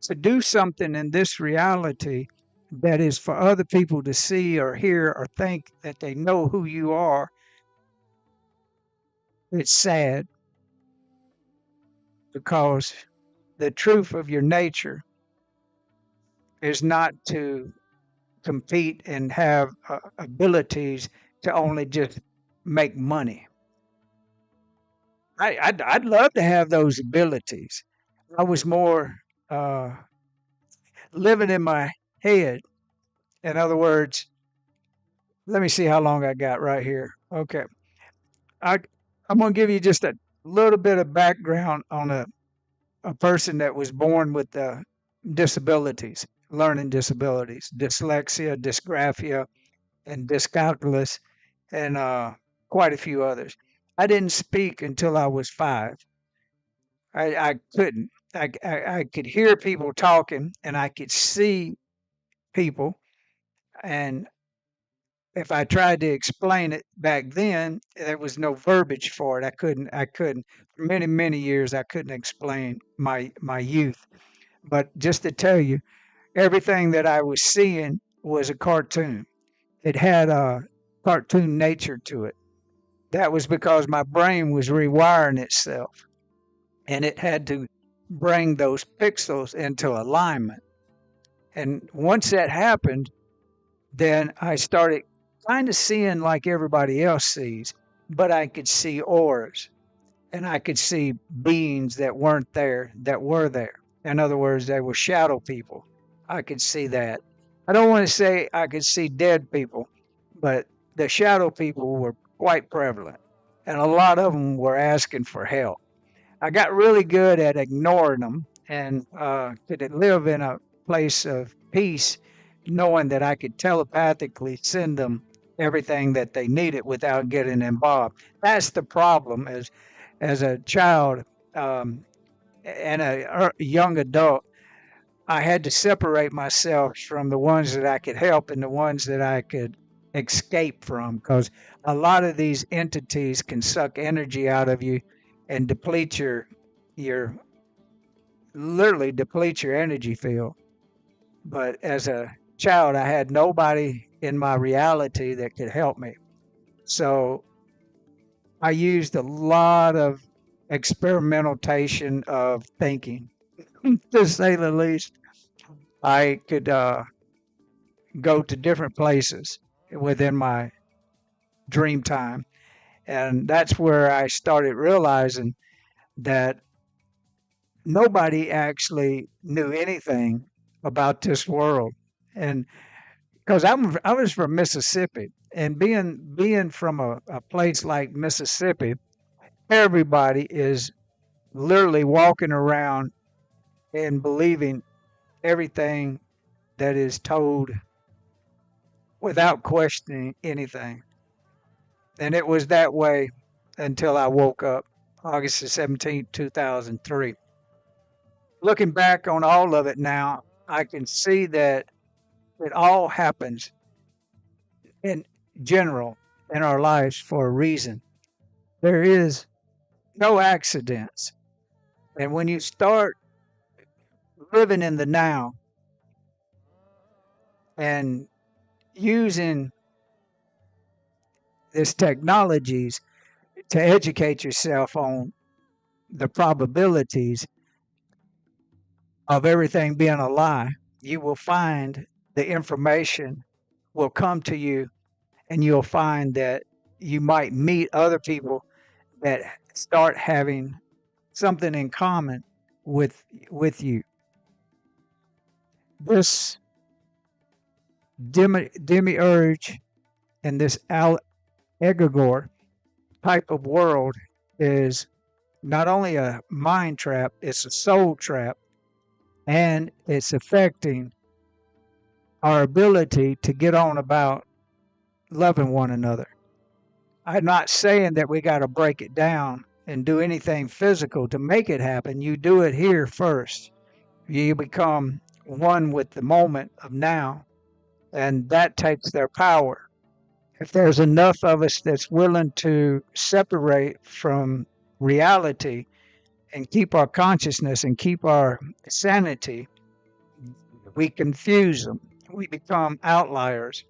to do something in this reality that is for other people to see or hear or think that they know who you are, it's sad, because the truth of your nature is not to compete and have abilities to only just make money. I'd love to have those abilities. I was more living in my head. In other words, let me see how long I got right here. Okay. I'm going to give you just a little bit of background on a person that was born with disabilities, learning disabilities, dyslexia, dysgraphia, and dyscalculus, and quite a few others. I didn't speak until I was 5. I couldn't. I could hear people talking, and I could see people, and if I tried to explain it back then, there was no verbiage for it. I couldn't. For many, many years, I couldn't explain my youth. But just to tell you, everything that I was seeing was a cartoon. It had a cartoon nature to it. That was because my brain was rewiring itself, and it had to bring those pixels into alignment. And once that happened, then I started kind of seeing like everybody else sees, but I could see auras, and I could see beings that weren't there that were there. In other words, they were shadow people. I could see that. I don't want to say I could see dead people, but the shadow people were quite prevalent, and a lot of them were asking for help. I got really good at ignoring them and could live in a place of peace, knowing that I could telepathically send them everything that they needed without getting involved. That's the problem as a child um, and a young adult. I had to separate myself from the ones that I could help and the ones that I could escape from because a lot of these entities can suck energy out of you and deplete your literally deplete your energy field. But as a child, I had nobody in my reality that could help me. So I used a lot of experimentation of thinking, to say the least. I could go to different places within my dream time. And that's where I started realizing that nobody actually knew anything about this world. And because I was from Mississippi, and being from a place like Mississippi, everybody is literally walking around and believing everything that is told without questioning anything. And it was that way until I woke up August the 17th, 2003. Looking back on all of it now, I can see that it all happens in general in our lives for a reason. There is no accidents. And when you start living in the now and using these technologies to educate yourself on the probabilities of everything being a lie, you will find the information will come to you and you'll find that you might meet other people that start having something in common with you. This demiurge and this egregore type of world is not only a mind trap, it's a soul trap, and it's affecting our ability to get on about loving one another. I'm not saying that we got to break it down and do anything physical to make it happen. You do it here first. You become one with the moment of now, and that takes their power. If there's enough of us that's willing to separate from reality and keep our consciousness and keep our sanity, we confuse them. We become outliers,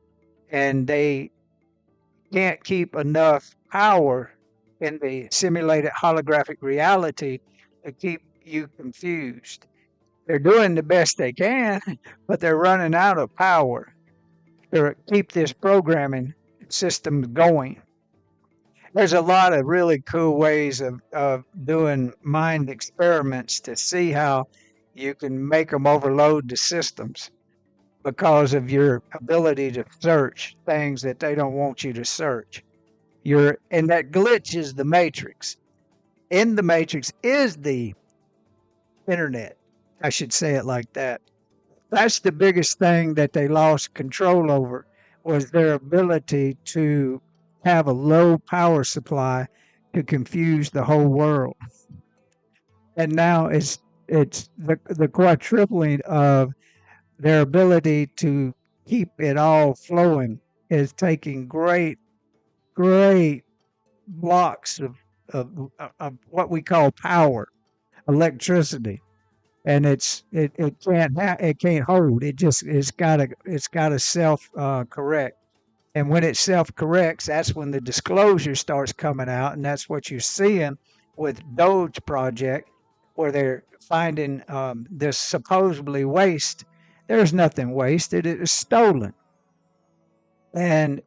and they can't keep enough power in the simulated holographic reality to keep you confused. They're doing the best they can, but they're running out of power to keep this programming system going. There's a lot of really cool ways of doing mind experiments to see how you can make them overload the systems because of your ability to search things that they don't want you to search. And that glitch is the matrix. In the matrix is the internet. I should say it like that. That's the biggest thing that they lost control over was their ability to have a low power supply to confuse the whole world. And now it's the quadrupling of their ability to keep it all flowing is taking great blocks of what we call power, electricity, and it can't hold. It's gotta self correct. And when it self corrects, that's when the disclosure starts coming out, and that's what you're seeing with Doge project, where they're finding this supposedly waste. There's nothing wasted; it was stolen. And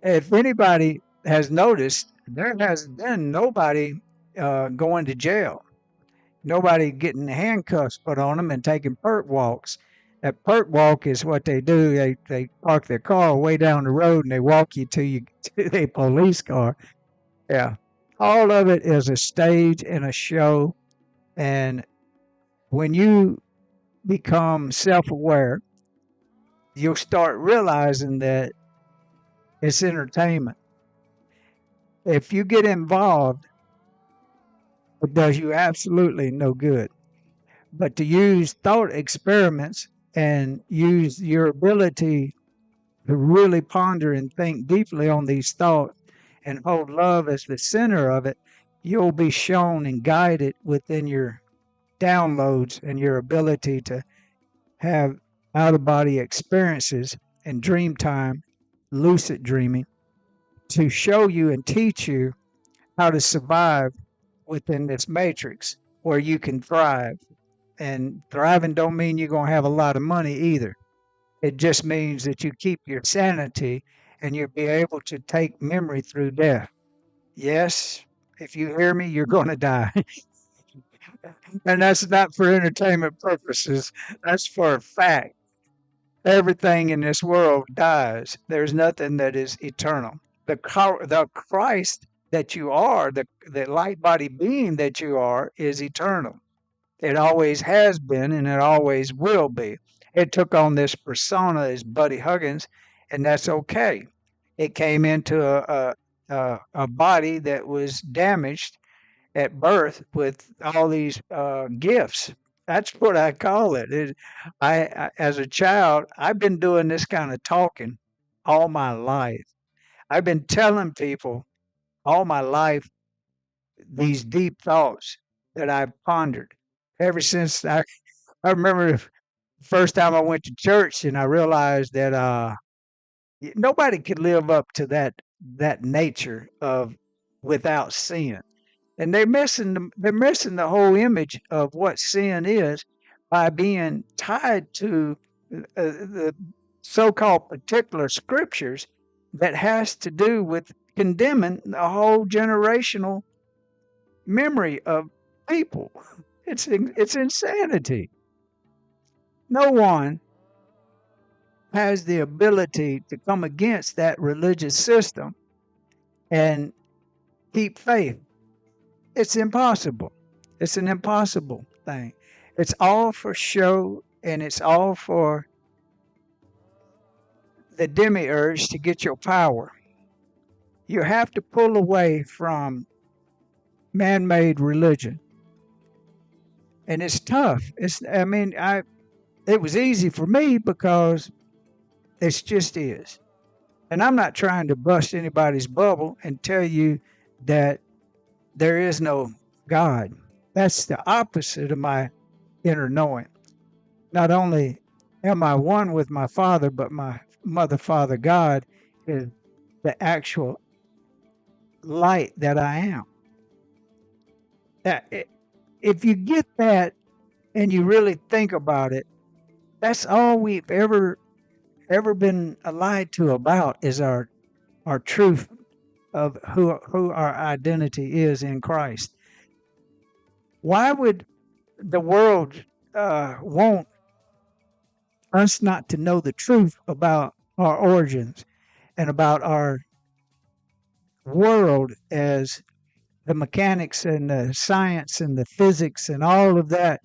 if anybody has noticed, there has been nobody going to jail, nobody getting handcuffs put on them and taking perk walks. That perk walk is what they do. They park their car way down the road and they walk you to a police car. Yeah. All of it is a stage and a show. And when you become self aware, you'll start realizing that it's entertainment. If you get involved, it does you absolutely no good. But to use thought experiments and use your ability to really ponder and think deeply on these thoughts and hold love as the center of it, you'll be shown and guided within your downloads and your ability to have out of body experiences and dream time, lucid dreaming, to show you and teach you how to survive within this matrix where you can thrive. And thriving don't mean you're going to have a lot of money either. It just means that you keep your sanity and you'll be able to take memory through death. Yes, if you hear me, you're going to die. And that's not for entertainment purposes, that's for a fact. Everything in this world dies. There's nothing that is eternal. The Christ that you are, the light body being that you are, is eternal. It always has been and it always will be. It took on this persona as Buddy Huggins, and that's okay. It came into a body that was damaged at birth with all these gifts. That's what I call it. As a child, I've been doing this kind of talking all my life. I've been telling people all my life these deep thoughts that I've pondered ever since I remember the first time I went to church and I realized that nobody could live up to that nature of without sin. And they're missing the whole image of what sin is by being tied to the so-called particular scriptures that has to do with condemning the whole generational memory of people. It's insanity. No one has the ability to come against that religious system and keep faith. It's impossible. It's an impossible thing. It's all for show and it's all for the demiurge to get your power. You have to pull away from man made religion. And it's tough. It was easy for me because it just is. And I'm not trying to bust anybody's bubble and tell you that there is no God. That's the opposite of my inner knowing. Not only am I one with my Father, but my Mother, Father, God is the actual light that I am. If you get that and you really think about it, that's all we've ever been lied to about is our truth of who our identity is in Christ. Why would the world want us not to know the truth about our origins and about our world as the mechanics and the science and the physics and all of that,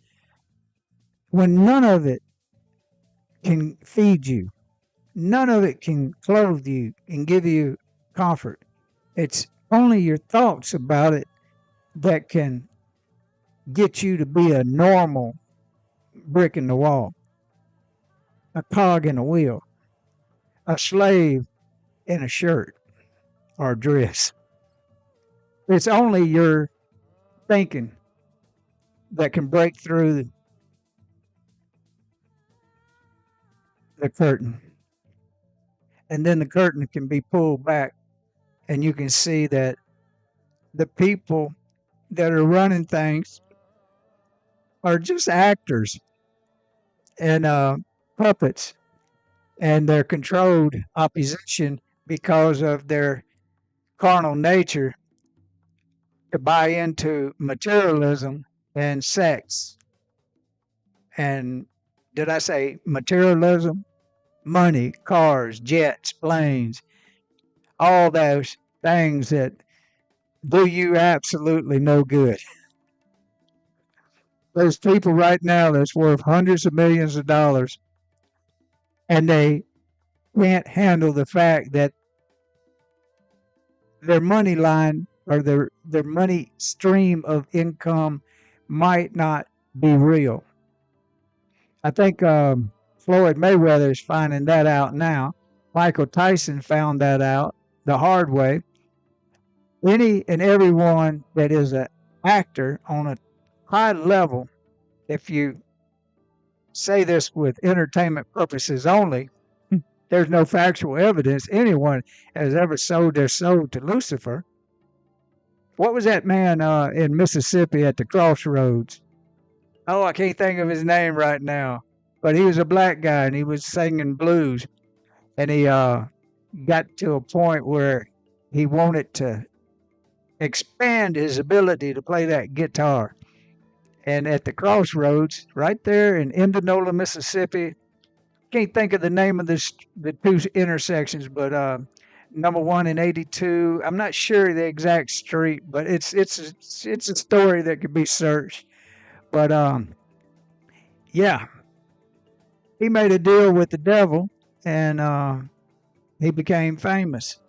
when none of it can feed you, none of it can clothe you and give you comfort? It's only your thoughts about it that can get you to be a normal brick in the wall, a cog in a wheel, a slave in a shirt or a dress. It's only your thinking that can break through the curtain. And then the curtain can be pulled back, and you can see that the people that are running things are just actors and puppets, and they're controlled opposition because of their carnal nature to buy into materialism and sex. And did I say materialism? Money, cars, jets, planes, all those things that do you absolutely no good. There's people right now that's worth hundreds of millions of dollars, and they can't handle the fact that their money line or their money stream of income might not be real. I think Floyd Mayweather is finding that out now. Michael Tyson found that out the hard way. Any and everyone that is an actor on a high level, if you say this with entertainment purposes only, there's no factual evidence anyone has ever sold their soul to Lucifer. What was that man in Mississippi at the crossroads? Oh, I can't think of his name right now. But he was a black guy and he was singing blues. And he got to a point where he wanted to expand his ability to play that guitar. And at the crossroads, right there in Indianola, Mississippi, can't think of the name of the two intersections, but number 1 and 82. I'm not sure the exact street, but it's a story that could be searched. But yeah, he made a deal with the devil, and he became famous.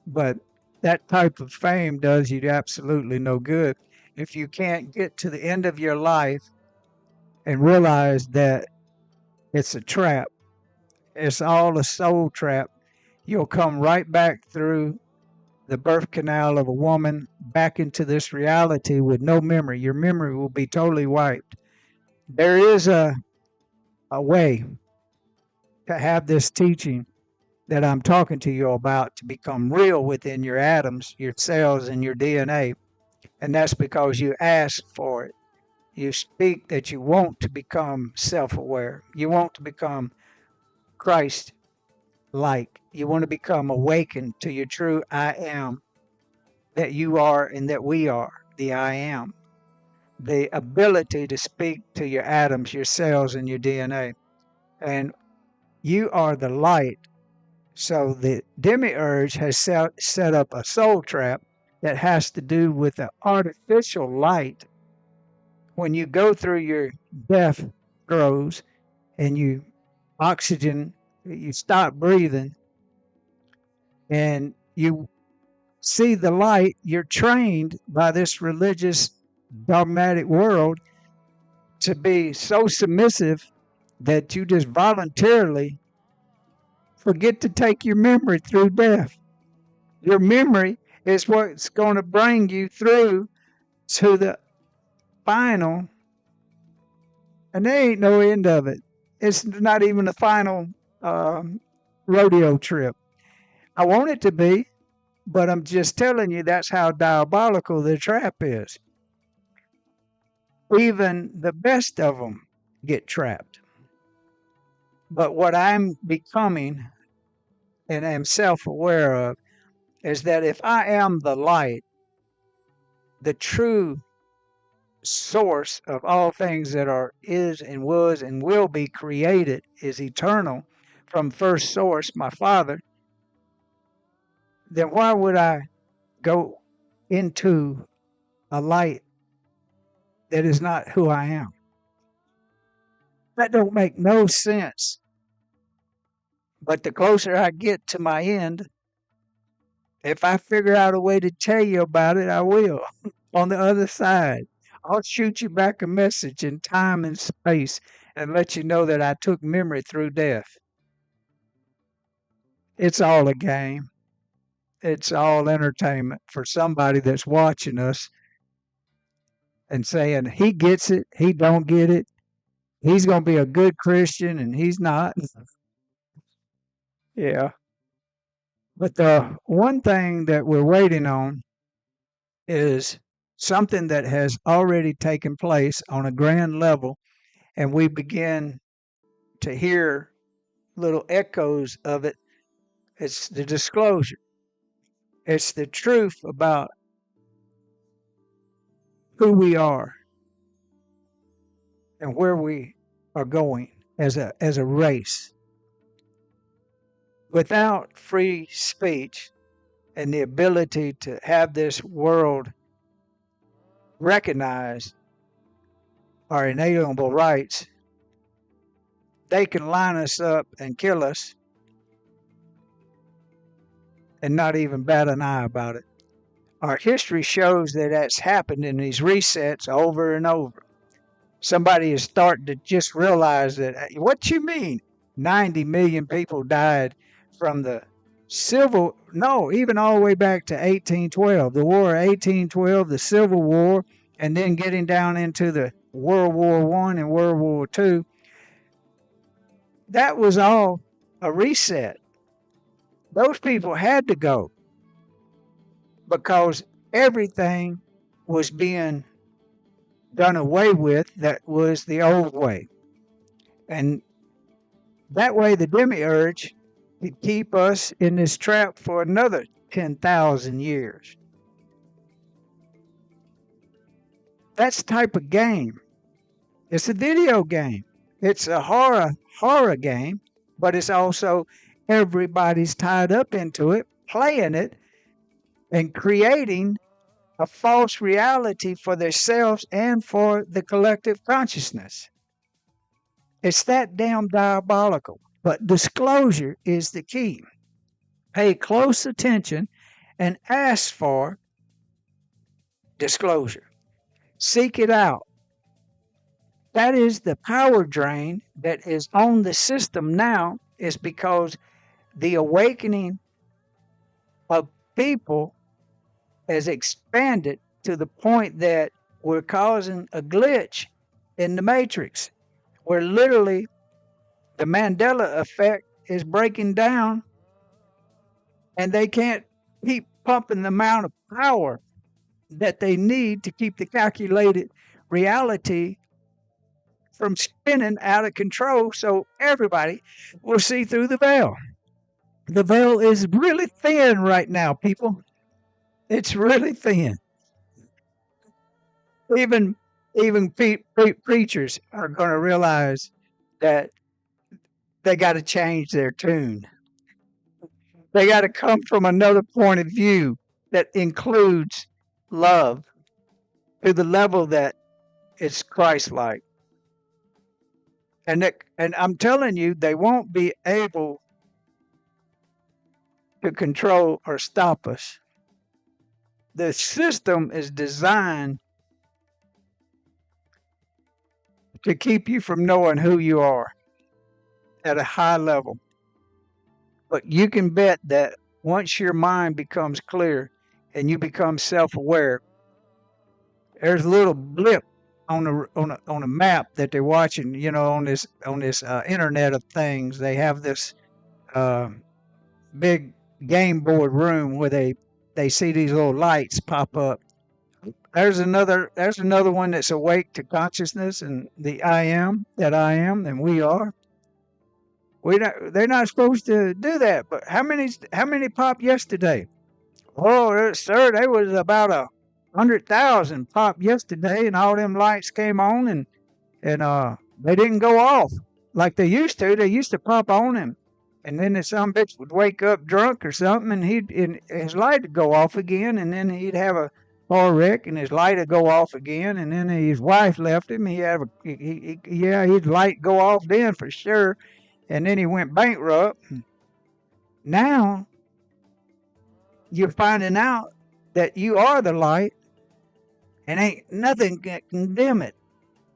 But that type of fame does you absolutely no good if you can't get to the end of your life and realize that it's a trap. It's all a soul trap. You'll come right back through the birth canal of a woman back into this reality with no memory. Your memory will be totally wiped. There is a way to have this teaching that I'm talking to you about to become real within your atoms, your cells, and your DNA. And that's because you ask for it. You speak that you want to become self-aware. You want to become Christ-like. You want to become awakened to your true I am, that you are and that we are, the I am. The ability to speak to your atoms, your cells, and your DNA. And you are the light. So the Demiurge has set up a soul trap that has to do with the artificial light. When you go through your death throes and you stop breathing and you see the light, you're trained by this religious dogmatic world to be so submissive that you just voluntarily forget to take your memory through death. Your memory is what's going to bring you through to the final, and there ain't no end of it. It's not even the final rodeo trip. I want it to be, but I'm just telling you that's how diabolical the trap is. Even the best of them get trapped. But what I'm becoming and am self-aware of is that if I am the light, the true source of all things that are, is, and was, and will be created is eternal from first source, my Father, then why would I go into a light that is not who I am? That don't make no sense. But the closer I get to my end, if I figure out a way to tell you about it, I will. On the other side, I'll shoot you back a message in time and space and let you know that I took memory through death. It's all a game. It's all entertainment for somebody that's watching us and saying, he gets it, he don't get it, he's going to be a good Christian and he's not. Yeah. But the one thing that we're waiting on is something that has already taken place on a grand level, and we begin to hear little echoes of it. It's the disclosure. It's the truth about who we are and where we are going as a race. Without free speech and the ability to have this world recognized, our inalienable rights, they can line us up and kill us and not even bat an eye about it. Our history shows that that's happened in these resets over and over. Somebody is starting to just realize that, what you mean? 90 million people died from the even all the way back to 1812, the War of 1812, the Civil War, and then getting down into the World War One and World War Two. That was all a reset. Those people had to go because everything was being done away with that was the old way. And that way the Demiurge could keep us in this trap for another 10,000 years. That's the type of game. It's a video game. It's a horror game, but it's also everybody's tied up into it, playing it, and creating a false reality for themselves and for the collective consciousness. It's that damn diabolical. But disclosure is the key. Pay close attention and ask for disclosure. Seek it out. That is the power drain that is on the system now, is because the awakening of people has expanded to the point that we're causing a glitch in the matrix, where literally the Mandela effect is breaking down and they can't keep pumping the amount of power that they need to keep the calculated reality from spinning out of control, so everybody will see through the veil. The veil is really thin right now, people. It's really thin. Even preachers are going to realize that they got to change their tune. They got to come from another point of view that includes love to the level that it's Christ-like. And I'm telling you, they won't be able to control or stop us. The system is designed to keep you from knowing who you are at a high level. But you can bet that once your mind becomes clear and you become self-aware, there's a little blip on a map that they're watching, on this Internet of Things. They have this big game board room where they see these little lights pop up. There's another one that's awake to consciousness and the I am, and we are. They're not supposed to do that, but how many popped yesterday? Oh, sir, there was about 100,000 popped yesterday, and all them lights came on, and they didn't go off like they used to. They used to pop on him, and then some bitch would wake up drunk or something, and his light would go off again, and then he'd have a car wreck, and his light would go off again, and then his wife left him. His light go off then for sure, and then he went bankrupt. Now you're finding out that you are the light, and ain't nothing can condemn it.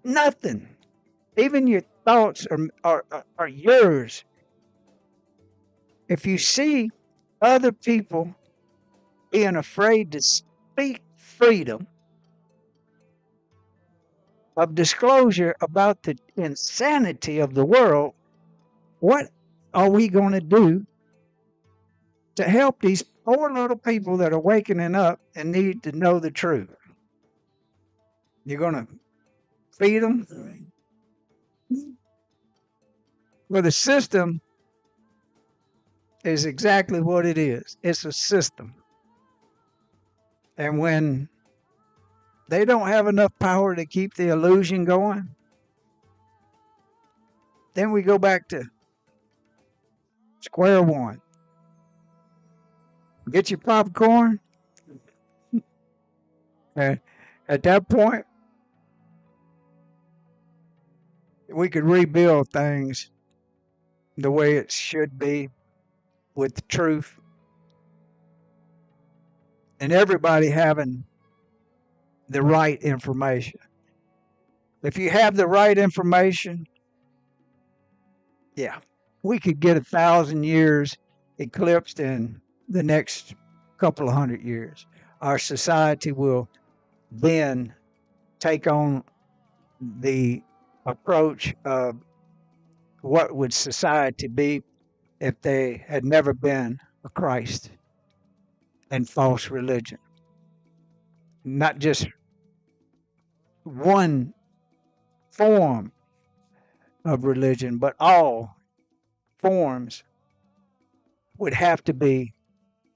Nothing. Even your thoughts are yours. If you see other people being afraid to speak freedom of disclosure about the insanity of the world, what are we going to do to help these poor little people that are waking up and need to know the truth? You're going to feed them? Well, the system is exactly what it is. It's a system. And when they don't have enough power to keep the illusion going, then we go back to square one. Get your popcorn. And at that point, we could rebuild things the way it should be with the truth and everybody having the right information. If you have the right information, yeah, we could get 1,000 years eclipsed in the next couple of 100 years. Our society will then take on the approach of what would society be if they had never been a Christ and false religion. Not just one form of religion, but all forms would have to be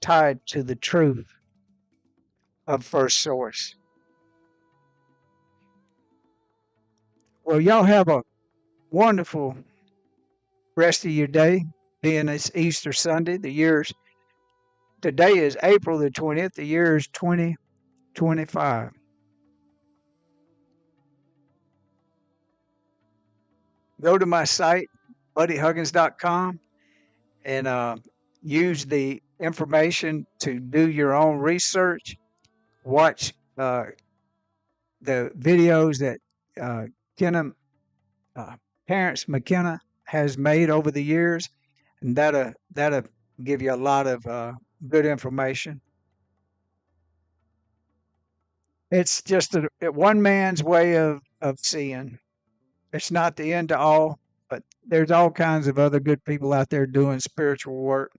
tied to the truth of first source. Well, y'all have a wonderful rest of your day, being it's Easter Sunday. Today is April the 20th, the year is 2025. Go to my site, buddyhuggins.com, and use the information to do your own research. Watch the videos that Kenna, Terence McKenna has made over the years, and that'll give you a lot of good information. It's just one man's way of seeing. It's not the end to all, but there's all kinds of other good people out there doing spiritual work.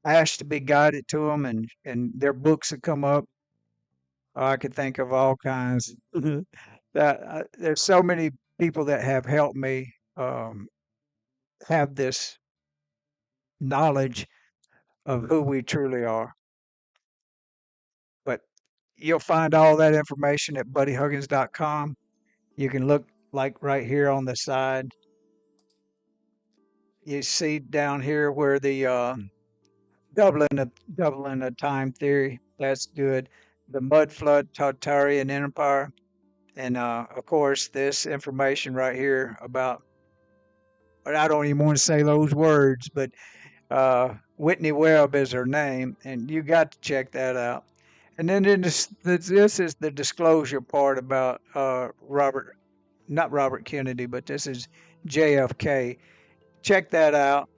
Ask to be guided to them, and their books have come up. I could think of all kinds. There's so many people that have helped me have this knowledge of who we truly are. But you'll find all that information at buddyhuggins.com. You can look like right here on the side. You see down here where the doubling of time theory. That's good. The mud flood Tartarian Empire. And of course, this information right here about, but I don't even want to say those words, but Whitney Webb is her name, and you got to check that out. And then this is the disclosure part about not Robert Kennedy, but this is JFK. Check that out.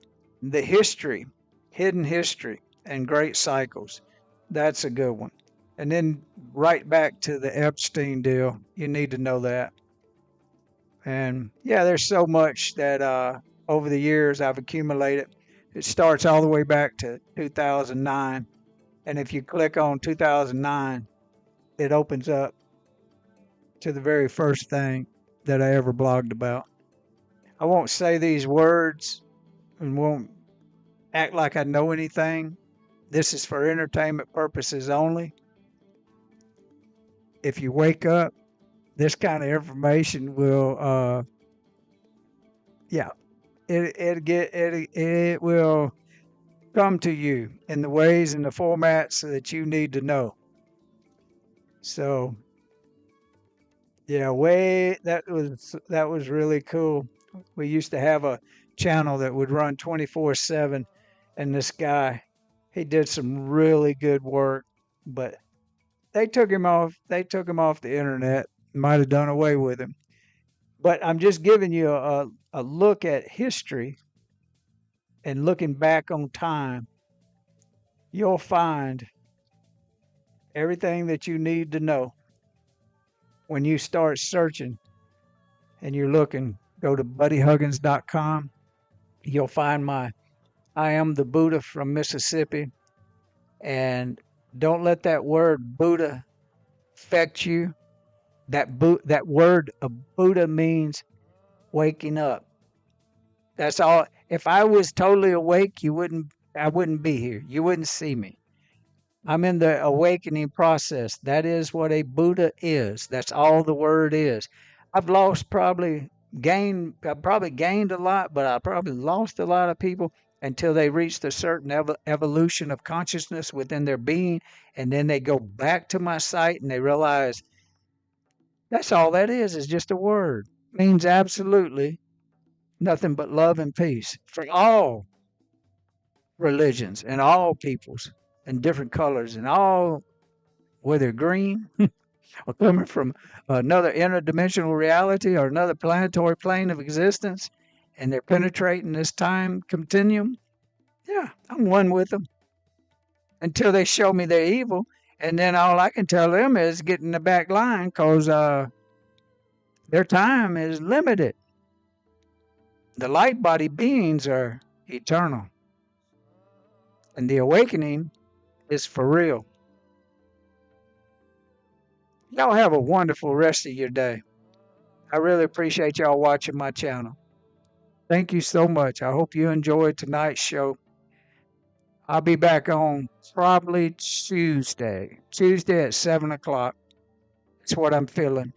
The history, hidden history, and great cycles. That's a good one. And then right back to the Epstein deal. You need to know that. And yeah, there's so much that over the years I've accumulated. It starts all the way back to 2009. And if you click on 2009, it opens up to the very first thing that I ever blogged about. I won't say these words and won't act like I know anything. This is for entertainment purposes only. If you wake up, this kind of information will, it will come to you in the ways and the formats that you need to know. So, yeah, that was really cool. We used to have a channel that would run 24/7, and this guy, he did some really good work, but they took him off the internet. Might have done away with him. But I'm just giving you a look at history and looking back on time. You'll find everything that you need to know when you start searching and you're looking. Go to buddyhuggins.com. You'll find I am the Buddha from Mississippi. And don't let that word Buddha affect you. That word of Buddha means waking up. That's all. If I was totally awake, I wouldn't be here. You wouldn't see me. I'm in the awakening process. That is what a Buddha is. That's all the word is. I've probably gained a lot, but I probably lost a lot of people until they reached a certain evolution of consciousness within their being. And then they go back to my site and they realize that's all that is just a word. It means absolutely Nothing but love and peace for all religions and all peoples and different colors and all, whether green or coming from another interdimensional reality or another planetary plane of existence, and they're penetrating this time continuum. Yeah, I'm one with them until they show me they're evil. And then all I can tell them is get in the back line because their time is limited. The light body beings are eternal. And the awakening is for real. Y'all have a wonderful rest of your day. I really appreciate y'all watching my channel. Thank you so much. I hope you enjoyed tonight's show. I'll be back on probably Tuesday at 7 o'clock. That's what I'm feeling.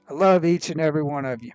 I love each and every one of you.